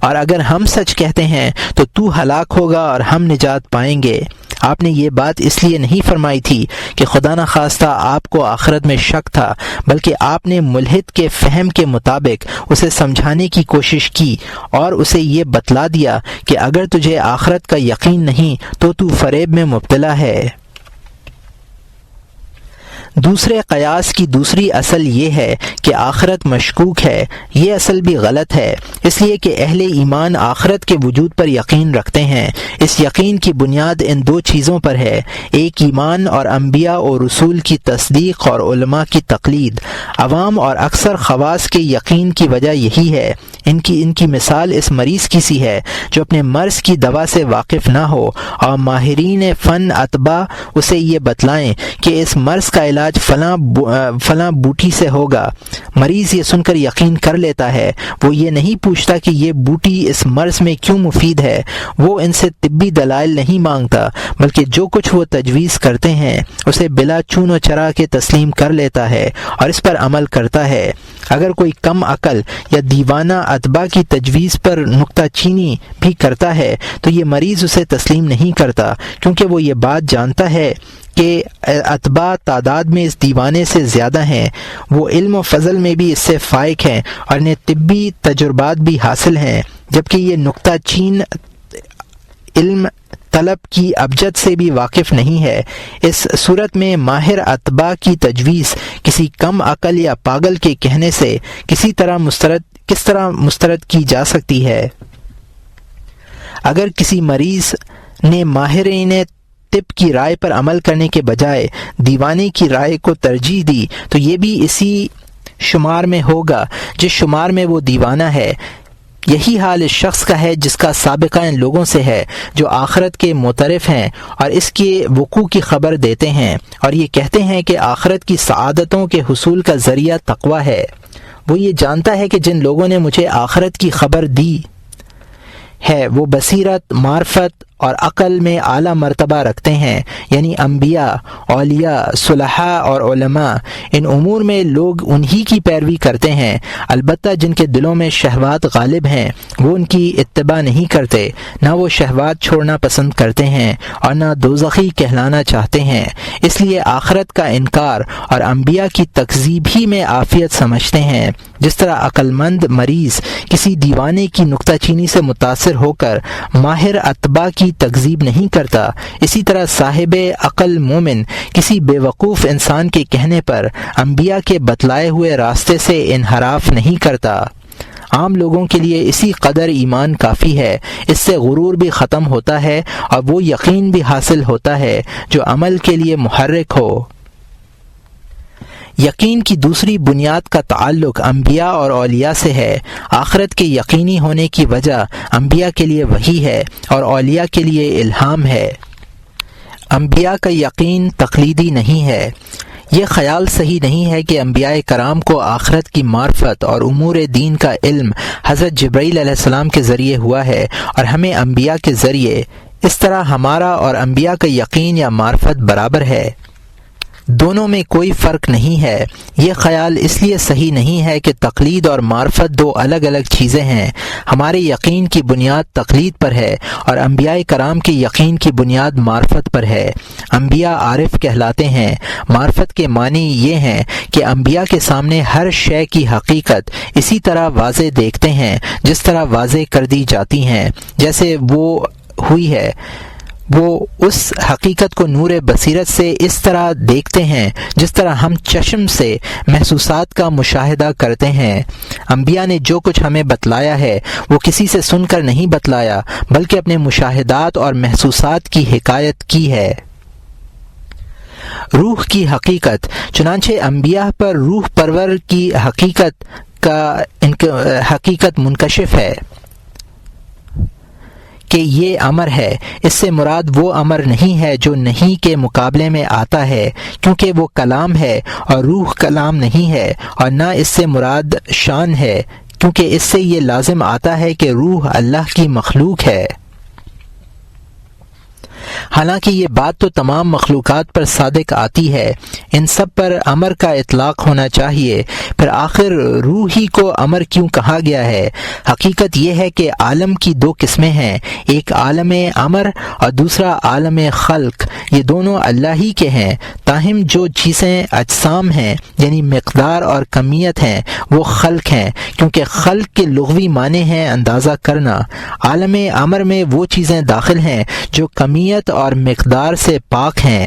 اور اگر ہم سچ کہتے ہیں تو تو ہلاک ہوگا اور ہم نجات پائیں گے۔ آپ نے یہ بات اس لیے نہیں فرمائی تھی کہ خدا نخواستہ آپ کو آخرت میں شک تھا، بلکہ آپ نے ملحد کے فہم کے مطابق اسے سمجھانے کی کوشش کی اور اسے یہ بتلا دیا کہ اگر تجھے آخرت کا یقین نہیں تو فریب میں مبتلا ہے۔ دوسرے قیاس کی دوسری اصل یہ ہے کہ آخرت مشکوک ہے۔ یہ اصل بھی غلط ہے، اس لیے کہ اہل ایمان آخرت کے وجود پر یقین رکھتے ہیں۔ اس یقین کی بنیاد ان دو چیزوں پر ہے، ایک ایمان اور انبیاء اور رسول کی تصدیق اور علماء کی تقلید۔ عوام اور اکثر خواص کے یقین کی وجہ یہی ہے۔ ان کی مثال اس مریض کی سی ہے جو اپنے مرض کی دوا سے واقف نہ ہو اور ماہرین فن اتباع اسے یہ بتلائیں کہ اس مرض کا علاج فلاں بوٹی سے ہوگا۔ مریض یہ سن کر یقین کر لیتا ہے، وہ یہ نہیں پوچھتا کہ یہ بوٹی اس مرض میں کیوں مفید ہے، وہ ان سے طبی دلائل نہیں مانگتا، بلکہ جو کچھ وہ تجویز کرتے ہیں اسے بلا چون و چرا کے تسلیم کر لیتا ہے اور اس پر عمل کرتا ہے۔ اگر کوئی کم عقل یا دیوانہ اتباع کی تجویز پر نکتہ چینی بھی کرتا ہے تو یہ مریض اسے تسلیم نہیں کرتا، کیونکہ وہ یہ بات جانتا ہے کہ اتباع تعداد میں اس دیوانے سے زیادہ ہیں، وہ علم و فضل میں بھی اس سے فائق ہیں اور انہیں طبی تجربات بھی حاصل ہیں، جبکہ یہ نکتہ چین علم طلب کی ابجد سے بھی واقف نہیں ہے۔ اس صورت میں ماہر اتباع کی تجویز کسی کم عقل یا پاگل کے کہنے سے کس طرح مسترد کی جا سکتی ہے؟ اگر کسی مریض نے ماہرین طب کی رائے پر عمل کرنے کے بجائے دیوانے کی رائے کو ترجیح دی تو یہ بھی اسی شمار میں ہوگا جس شمار میں وہ دیوانہ ہے۔ یہی حال اس شخص کا ہے جس کا سابقہ ان لوگوں سے ہے جو آخرت کے معترف ہیں اور اس کے وقوع کی خبر دیتے ہیں اور یہ کہتے ہیں کہ آخرت کی سعادتوں کے حصول کا ذریعہ تقوی ہے۔ وہ یہ جانتا ہے کہ جن لوگوں نے مجھے آخرت کی خبر دی ہے وہ بصیرت، معرفت اور عقل میں اعلیٰ مرتبہ رکھتے ہیں، یعنی انبیاء، اولیاء، صلحاء اور علماء، ان امور میں لوگ انہی کی پیروی کرتے ہیں، البتہ جن کے دلوں میں شہوات غالب ہیں وہ ان کی اتباع نہیں کرتے، نہ وہ شہوات چھوڑنا پسند کرتے ہیں اور نہ دوزخی کہلانا چاہتے ہیں، اس لیے آخرت کا انکار اور انبیاء کی تکذیب ہی میں عافیت سمجھتے ہیں۔ جس طرح عقل مند مریض کسی دیوانے کی نکتہ چینی سے متاثر ہو کر ماہر اتباع کی تکذیب نہیں کرتا، اسی طرح صاحب عقل مومن کسی بے وقوف انسان کے کہنے پر انبیاء کے بتلائے ہوئے راستے سے انحراف نہیں کرتا۔ عام لوگوں کے لیے اسی قدر ایمان کافی ہے، اس سے غرور بھی ختم ہوتا ہے اور وہ یقین بھی حاصل ہوتا ہے جو عمل کے لیے محرک ہو۔ یقین کی دوسری بنیاد کا تعلق انبیاء اور اولیاء سے ہے۔ آخرت کے یقینی ہونے کی وجہ انبیاء کے لیے وحی ہے اور اولیاء کے لیے الہام ہے۔ انبیاء کا یقین تقلیدی نہیں ہے۔ یہ خیال صحیح نہیں ہے کہ انبیاء کرام کو آخرت کی معرفت اور امور دین کا علم حضرت جبرائیل علیہ السلام کے ذریعے ہوا ہے اور ہمیں انبیاء کے ذریعے۔ اس طرح ہمارا اور انبیاء کا یقین یا معرفت برابر ہے، دونوں میں کوئی فرق نہیں ہے۔ یہ خیال اس لیے صحیح نہیں ہے کہ تقلید اور معرفت دو الگ الگ چیزیں ہیں۔ ہمارے یقین کی بنیاد تقلید پر ہے اور انبیاء کرام کے یقین کی بنیاد معرفت پر ہے۔ انبیاء عارف کہلاتے ہیں۔ معرفت کے معنی یہ ہیں کہ انبیاء کے سامنے ہر شے کی حقیقت اسی طرح واضح دیکھتے ہیں جس طرح واضح کر دی جاتی ہیں، جیسے وہ ہوئی ہے۔ وہ اس حقیقت کو نور بصیرت سے اس طرح دیکھتے ہیں جس طرح ہم چشم سے محسوسات کا مشاہدہ کرتے ہیں۔ انبیاء نے جو کچھ ہمیں بتلایا ہے وہ کسی سے سن کر نہیں بتلایا، بلکہ اپنے مشاہدات اور محسوسات کی حکایت کی ہے۔ روح کی حقیقت، چنانچہ انبیاء پر روح پرور کی حقیقت منکشف ہے کہ یہ امر ہے۔ اس سے مراد وہ امر نہیں ہے جو نہیں کے مقابلے میں آتا ہے، کیونکہ وہ کلام ہے اور روح کلام نہیں ہے، اور نہ اس سے مراد شان ہے، کیونکہ اس سے یہ لازم آتا ہے کہ روح اللہ کی مخلوق ہے۔ حالانکہ یہ بات تو تمام مخلوقات پر صادق آتی ہے، ان سب پر امر کا اطلاق ہونا چاہیے، پھر آخر روح ہی کو امر کیوں کہا گیا ہے؟ حقیقت یہ ہے کہ عالم کی دو قسمیں ہیں، ایک عالم امر اور دوسرا عالم خلق، یہ دونوں اللہ ہی کے ہیں، تاہم جو چیزیں اجسام ہیں یعنی مقدار اور کمیت ہیں وہ خلق ہیں، کیونکہ خلق کے لغوی معنی ہیں اندازہ کرنا۔ عالم امر میں وہ چیزیں داخل ہیں جو کمیت اور مقدار سے پاک ہیں۔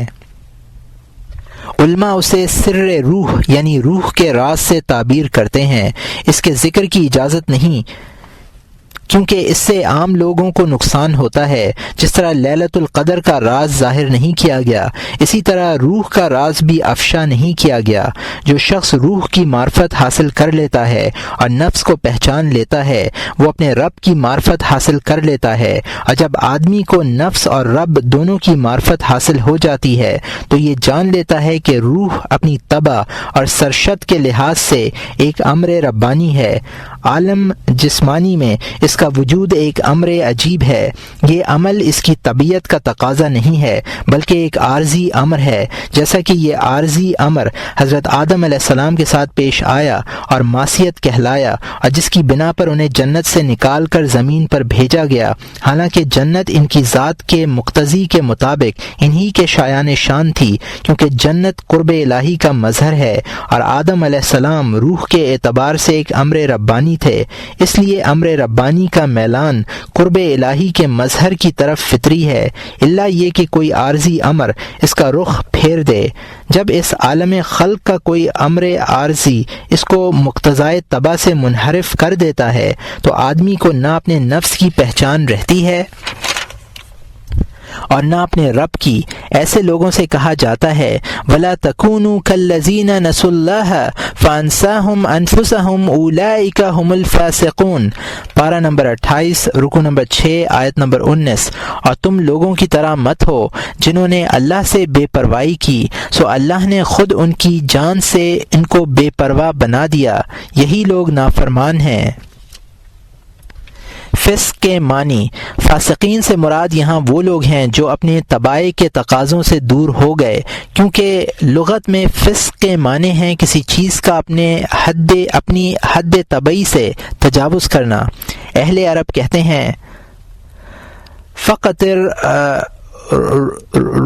علماء اسے سر روح یعنی روح کے راز سے تعبیر کرتے ہیں۔ اس کے ذکر کی اجازت نہیں، کیونکہ اس سے عام لوگوں کو نقصان ہوتا ہے۔ جس طرح لیلۃ القدر کا راز ظاہر نہیں کیا گیا، اسی طرح روح کا راز بھی افشا نہیں کیا گیا۔ جو شخص روح کی معرفت حاصل کر لیتا ہے اور نفس کو پہچان لیتا ہے، وہ اپنے رب کی معرفت حاصل کر لیتا ہے، اور جب آدمی کو نفس اور رب دونوں کی معرفت حاصل ہو جاتی ہے تو یہ جان لیتا ہے کہ روح اپنی طبع اور سرشت کے لحاظ سے ایک امر ربانی ہے۔ عالم جسمانی میں اس کا وجود ایک امر عجیب ہے۔ یہ عمل اس کی طبیعت کا تقاضا نہیں ہے، بلکہ ایک عارضی امر ہے، جیسا کہ یہ عارضی امر حضرت آدم علیہ السلام کے ساتھ پیش آیا اور معصیت کہلایا، اور جس کی بنا پر انہیں جنت سے نکال کر زمین پر بھیجا گیا، حالانکہ جنت ان کی ذات کے مقتضی کے مطابق انہی کے شایان شان تھی، کیونکہ جنت قرب الہی کا مظہر ہے اور آدم علیہ السلام روح کے اعتبار سے ایک امر ربانی تھے، اس لیے امر ربانی کا میلان قرب الہی کے مظہر کی طرف فطری ہے، الا یہ کہ کوئی عارضی امر اس کا رخ پھیر دے۔ جب اس عالم خلق کا کوئی امر عارضی اس کو مقتضائے طبع سے منحرف کر دیتا ہے تو آدمی کو نہ اپنے نفس کی پہچان رہتی ہے اور نہ اپنے رب کی۔ ایسے لوگوں سے کہا جاتا ہے وَلَا تَكُونُوا كَالَّذِينَ نَسُوا اللَّهَ فَأَنسَاهُمْ أَنفُسَهُمْ أُولَئِكَ هُمُ الْفَاسِقُونَ، پارہ نمبر 28 رکوع نمبر 6 آیت نمبر 19۔ اور تم لوگوں کی طرح مت ہو جنہوں نے اللہ سے بے پرواہی کی، سو اللہ نے خود ان کی جان سے ان کو بے پرواہ بنا دیا، یہی لوگ نافرمان ہیں۔ فسق کے معنی۔ فاسقین سے مراد یہاں وہ لوگ ہیں جو اپنے طبائع کے تقاضوں سے دور ہو گئے، کیونکہ لغت میں فسق کے معنی ہیں کسی چیز کا اپنی حد طبعی سے تجاوز کرنا۔ اہل عرب کہتے ہیں فقط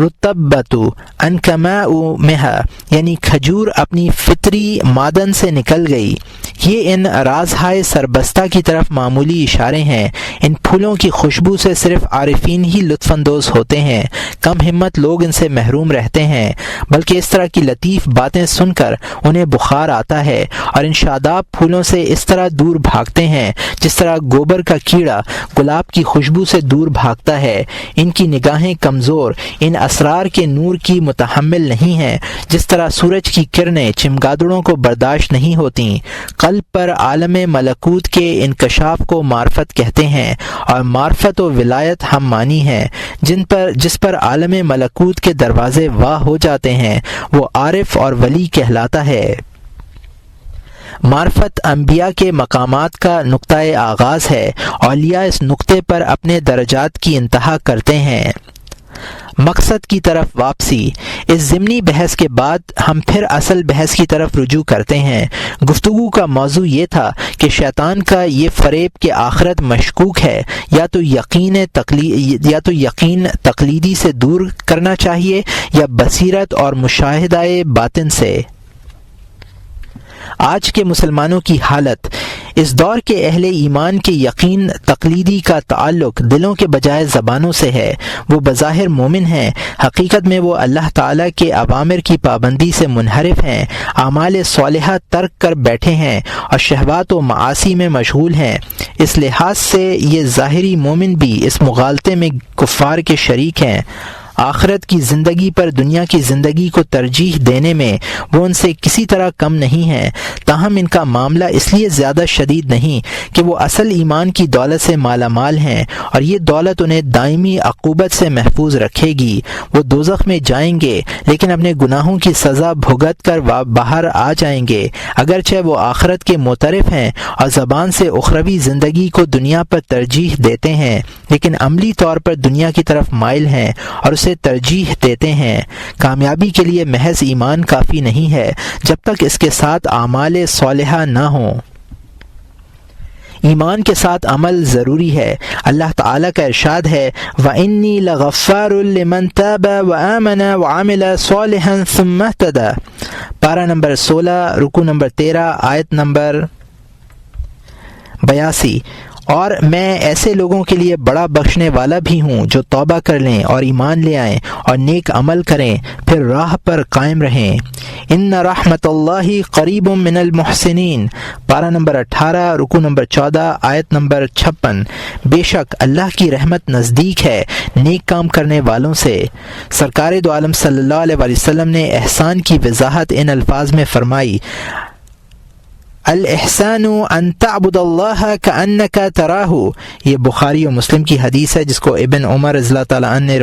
رتبت انکماء مہا، یعنی کھجور اپنی فطری معدن سے نکل گئی۔ یہ ان رازہائے سربستہ کی طرف معمولی اشارے ہیں۔ ان پھولوں کی خوشبو سے صرف عارفین ہی لطف اندوز ہوتے ہیں، کم ہمت لوگ ان سے محروم رہتے ہیں، بلکہ اس طرح کی لطیف باتیں سن کر انہیں بخار آتا ہے اور ان شاداب پھولوں سے اس طرح دور بھاگتے ہیں جس طرح گوبر کا کیڑا گلاب کی خوشبو سے دور بھاگتا ہے۔ ان کی نگاہیں کمزور ان اسرار کے نور کی متحمل نہیں ہیں، جس طرح سورج کی کرنیں چمگادڑوں کو برداشت نہیں ہوتیں۔ قلب پر عالم ملکوت کے انکشاف کو معرفت کہتے ہیں، اور معرفت و ولایت ہم معنی ہیں۔ جس پر عالم ملکوت کے دروازے واہ ہو جاتے ہیں وہ عارف اور ولی کہلاتا ہے۔ معرفت انبیاء کے مقامات کا نقطۂ آغاز ہے، اولیاء اس نقطے پر اپنے درجات کی انتہا کرتے ہیں۔ مقصد کی طرف واپسی۔ اس ضمنی بحث کے بعد ہم پھر اصل بحث کی طرف رجوع کرتے ہیں۔ گفتگو کا موضوع یہ تھا کہ شیطان کا یہ فریب کہ آخرت مشکوک ہے، یا تو یقین تقلیدی سے دور کرنا چاہیے یا بصیرت اور مشاہدہ باطن سے۔ آج کے مسلمانوں کی حالت۔ اس دور کے اہل ایمان کے یقین تقلیدی کا تعلق دلوں کے بجائے زبانوں سے ہے۔ وہ بظاہر مومن ہیں، حقیقت میں وہ اللہ تعالیٰ کے اوامر کی پابندی سے منحرف ہیں، اعمال صالحہ ترک کر بیٹھے ہیں اور شہوات و معاصی میں مشغول ہیں۔ اس لحاظ سے یہ ظاہری مومن بھی اس مغالطے میں کفار کے شریک ہیں۔ آخرت کی زندگی پر دنیا کی زندگی کو ترجیح دینے میں وہ ان سے کسی طرح کم نہیں ہیں، تاہم ان کا معاملہ اس لیے زیادہ شدید نہیں کہ وہ اصل ایمان کی دولت سے مالا مال ہیں اور یہ دولت انہیں دائمی عقوبت سے محفوظ رکھے گی۔ وہ دوزخ میں جائیں گے لیکن اپنے گناہوں کی سزا بھگت کر باہر آ جائیں گے، اگرچہ وہ آخرت کے معترف ہیں اور زبان سے اخروی زندگی کو دنیا پر ترجیح دیتے ہیں، لیکن عملی طور پر دنیا کی طرف مائل ہیں اور اسے ترجیح دیتے ہیں۔ کامیابی کے لیے محض ایمان کافی نہیں ہے جب تک اس کے ساتھ اعمال صالحہ نہ ہوں۔ ایمان کے ساتھ عمل ضروری ہے۔ اللہ تعالیٰ کا ارشاد ہے وَإِنِّي لَغَفَّارٌ لِمَن تَابَ وَآمَنَ وَعَمِلَ صَالِحًا ثُمَّ اهْتَدَىٰ۔ پارہ نمبر 16، رکوع نمبر 13، آیت نمبر 82۔ اور میں ایسے لوگوں کے لیے بڑا بخشنے والا بھی ہوں جو توبہ کر لیں اور ایمان لے آئیں اور نیک عمل کریں، پھر راہ پر قائم رہیں۔ ان رحمت اللہ قریب من المحسنین، پارہ نمبر 18، رکوع نمبر 14، آیت نمبر 56۔ بے شک اللہ کی رحمت نزدیک ہے نیک کام کرنے والوں سے۔ سرکار دو عالم صلی اللہ علیہ وسلم نے احسان کی وضاحت ان الفاظ میں فرمائی الاحسان ان تعبد اللہ کأنک تراہ۔ یہ بخاری و مسلم کی حدیث ہے جس کو ابن عمر رضی اللہ تعالیٰ عنہ نے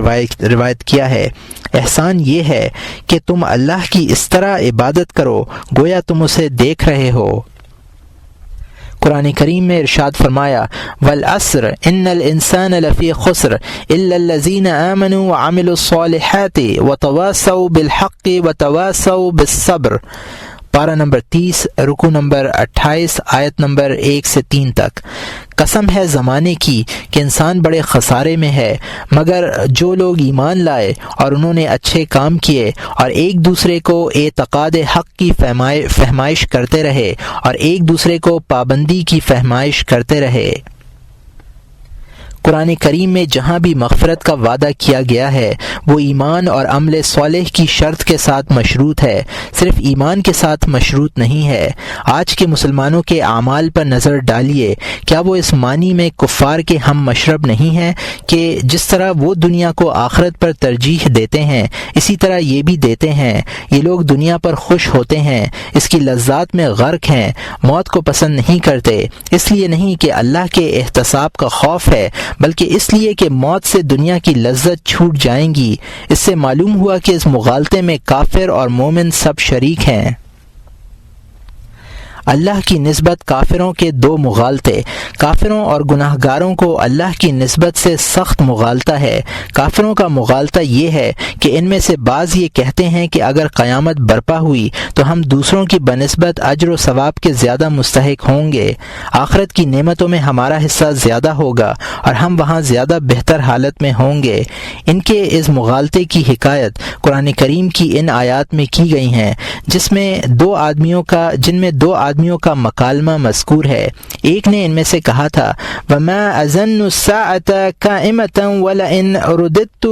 روایت کیا ہے۔ احسان یہ ہے کہ تم اللہ کی اس طرح عبادت کرو گویا تم اسے دیکھ رہے ہو۔ قرآن کریم میں ارشاد فرمایا والعصر ان الانسان لفی خسر الا الذین آمنوا وعملوا الصالحات وتواصوا بالحق وتواصوا بالصبر، پارہ نمبر 30، رکوع نمبر 28، آیت نمبر 1 سے 3 تک۔ قسم ہے زمانے کی کہ انسان بڑے خسارے میں ہے مگر جو لوگ ایمان لائے اور انہوں نے اچھے کام کیے اور ایک دوسرے کو اعتقاد حق کی فہمائش کرتے رہے اور ایک دوسرے کو پابندی کی فہمائش کرتے رہے۔ قرآن کریم میں جہاں بھی مغفرت کا وعدہ کیا گیا ہے وہ ایمان اور عمل صالح کی شرط کے ساتھ مشروط ہے، صرف ایمان کے ساتھ مشروط نہیں ہے۔ آج کے مسلمانوں کے اعمال پر نظر ڈالیے، کیا وہ اس معنی میں کفار کے ہم مشرب نہیں ہیں کہ جس طرح وہ دنیا کو آخرت پر ترجیح دیتے ہیں اسی طرح یہ بھی دیتے ہیں۔ یہ لوگ دنیا پر خوش ہوتے ہیں، اس کی لذات میں غرق ہیں، موت کو پسند نہیں کرتے، اس لیے نہیں کہ اللہ کے احتساب کا خوف ہے بلکہ اس لیے کہ موت سے دنیا کی لذت چھوٹ جائیں گی۔ اس سے معلوم ہوا کہ اس مغالطے میں کافر اور مومن سب شریک ہیں۔ اللہ کی نسبت کافروں کے دو مغالطے۔ کافروں اور گناہ گاروں کو اللہ کی نسبت سے سخت مغالطہ ہے۔ کافروں کا مغالطہ یہ ہے کہ ان میں سے بعض یہ کہتے ہیں کہ اگر قیامت برپا ہوئی تو ہم دوسروں کی بنسبت اجر و ثواب کے زیادہ مستحق ہوں گے، آخرت کی نعمتوں میں ہمارا حصہ زیادہ ہوگا اور ہم وہاں زیادہ بہتر حالت میں ہوں گے۔ ان کے اس مغالطے کی حکایت قرآن کریم کی ان آیات میں کی گئی ہیں جن میں دو آدمیوں کا مکالمہ مذکور ہے۔ ایک نے ان میں سے کہا تھا وَمَا أَظُنُّ السَّاعَةَ قَائِمَةً وَلَئِنْ رُدِدتُّ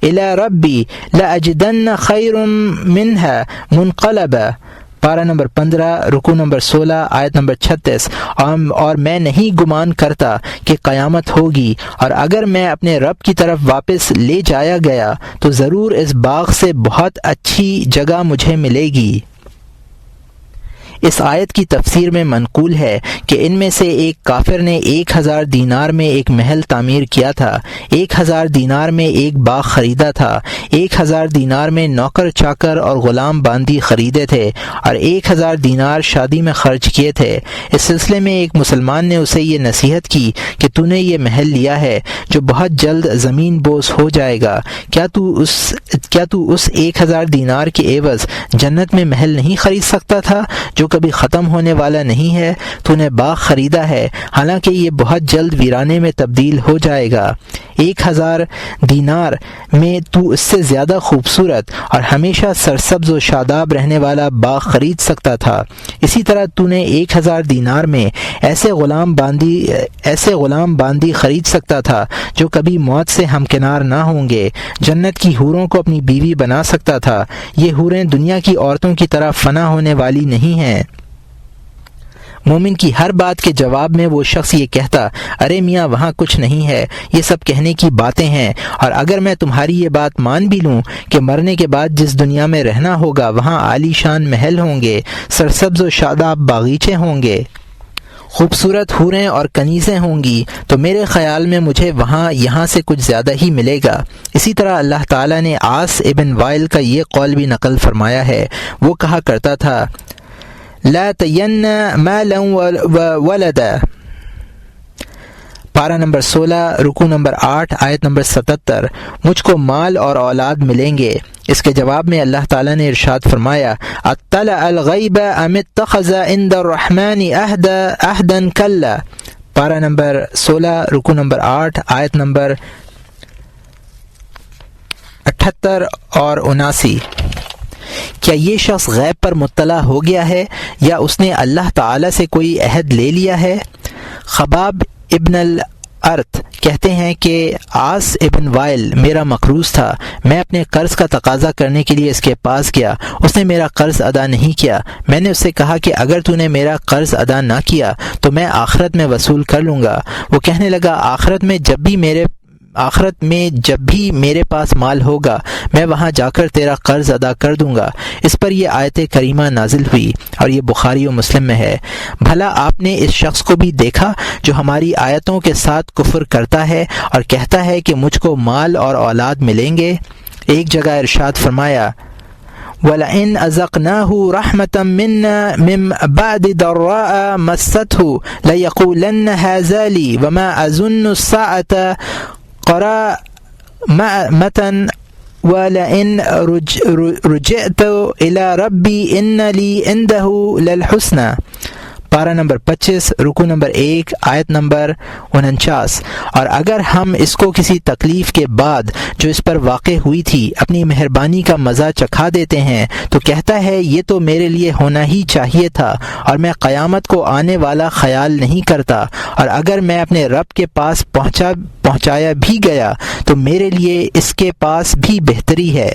إِلَى رَبِّي لَأَجِدَنَّ خَيْرًا مِنْهَا مُنْقَلَبًا، پارہ نمبر 15 رکوع نمبر 16 آیت نمبر 36۔ اور میں نہیں گمان کرتا کہ قیامت ہوگی، اور اگر میں اپنے رب کی طرف واپس لے جایا گیا تو ضرور اس باغ سے بہت اچھی جگہ مجھے ملے گی۔ اس آیت کی تفسیر میں منقول ہے کہ ان میں سے ایک کافر نے 1000 دینار میں ایک محل تعمیر کیا تھا، 1000 دینار میں ایک باغ خریدا تھا، 1000 دینار میں نوکر چاکر اور غلام باندی خریدے تھے، اور 1000 دینار شادی میں خرچ کیے تھے۔ اس سلسلے میں ایک مسلمان نے اسے یہ نصیحت کی کہ تو نے یہ محل لیا ہے جو بہت جلد زمین بوس ہو جائے گا، کیا تو اس 1000 دینار کے عوض جنت میں محل نہیں خرید سکتا تھا جو کبھی ختم ہونے والا نہیں ہے؟ تو نے باغ خریدا ہے، حالانکہ یہ بہت جلد ویرانے میں تبدیل ہو جائے گا۔ 1000 دینار میں تو اس سے زیادہ خوبصورت اور ہمیشہ سرسبز و شاداب رہنے والا باغ خرید سکتا تھا۔ اسی طرح تو نے 1000 دینار میں ایسے غلام باندی خرید سکتا تھا جو کبھی موت سے ہمکنار نہ ہوں گے، جنت کی حوروں کو اپنی بیوی بنا سکتا تھا۔ یہ حوریں دنیا کی عورتوں کی طرح فنا ہونے والی نہیں ہیں۔ مومن کی ہر بات کے جواب میں وہ شخص یہ کہتا ارے میاں وہاں کچھ نہیں ہے، یہ سب کہنے کی باتیں ہیں، اور اگر میں تمہاری یہ بات مان بھی لوں کہ مرنے کے بعد جس دنیا میں رہنا ہوگا وہاں عالی شان محل ہوں گے، سرسبز و شاداب باغیچے ہوں گے، خوبصورت حوریں اور کنیزیں ہوں گی، تو میرے خیال میں مجھے وہاں یہاں سے کچھ زیادہ ہی ملے گا۔ اسی طرح اللہ تعالیٰ نے عاص ابن وائل کا یہ قول بھی نقل فرمایا ہے، وہ کہا کرتا تھا لا تین مالا وولدا، پارہ نمبر 16 رکوع نمبر 8 آیت نمبر 77، مجھ کو مال اور اولاد ملیں گے۔ اس کے جواب میں اللہ تعالیٰ نے ارشاد فرمایا اطلع الغیب ام اتخذ عند الرحمن عہدا کلا، پارہ نمبر 16 رکوع نمبر 8 آیت نمبر 78 اور 79۔ کیا یہ شخص غیب پر مطلع ہو گیا ہے یا اس نے اللہ تعالی سے کوئی عہد لے لیا ہے؟ خباب ابن الارت کہتے ہیں کہ عاص ابن وائل میرا مقروض تھا، میں اپنے قرض کا تقاضا کرنے کے لیے اس کے پاس گیا، اس نے میرا قرض ادا نہیں کیا۔ میں نے اس سے کہا کہ اگر تو نے میرا قرض ادا نہ کیا تو میں آخرت میں وصول کر لوں گا۔ وہ کہنے لگا آخرت میں جب بھی میرے پاس مال ہوگا میں وہاں جا کر تیرا قرض ادا کر دوں گا۔ اس پر یہ آیت کریمہ نازل ہوئی اور یہ بخاری و مسلم میں ہے۔ بھلا آپ نے اس شخص کو بھی دیکھا جو ہماری آیتوں کے ساتھ کفر کرتا ہے اور کہتا ہے کہ مجھ کو مال اور اولاد ملیں گے؟ ایک جگہ ارشاد فرمایا وَلَئِنْ أَذَقْنَاهُ رَحْمَةً مِنَّا مِنْ بَعْدِ ضَرَّاءَ مَسَّتْهُ لَيَقُولَنَّ هَذَا لِي وَمَا أَظُنُّ السَّاعَةَ قَائِمَةً وَلَئِنْ رُجِعْتُ إِلَى رَبِّي إِنَّ لِي عِنْدَهُ لَلْحُسْنَى، پارہ نمبر 25 رکوع نمبر 1 آیت نمبر 49۔ اور اگر ہم اس کو کسی تکلیف کے بعد جو اس پر واقع ہوئی تھی اپنی مہربانی کا مزہ چکھا دیتے ہیں تو کہتا ہے یہ تو میرے لیے ہونا ہی چاہیے تھا اور میں قیامت کو آنے والا خیال نہیں کرتا، اور اگر میں اپنے رب کے پاس پہنچایا بھی گیا تو میرے لیے اس کے پاس بھی بہتری ہے۔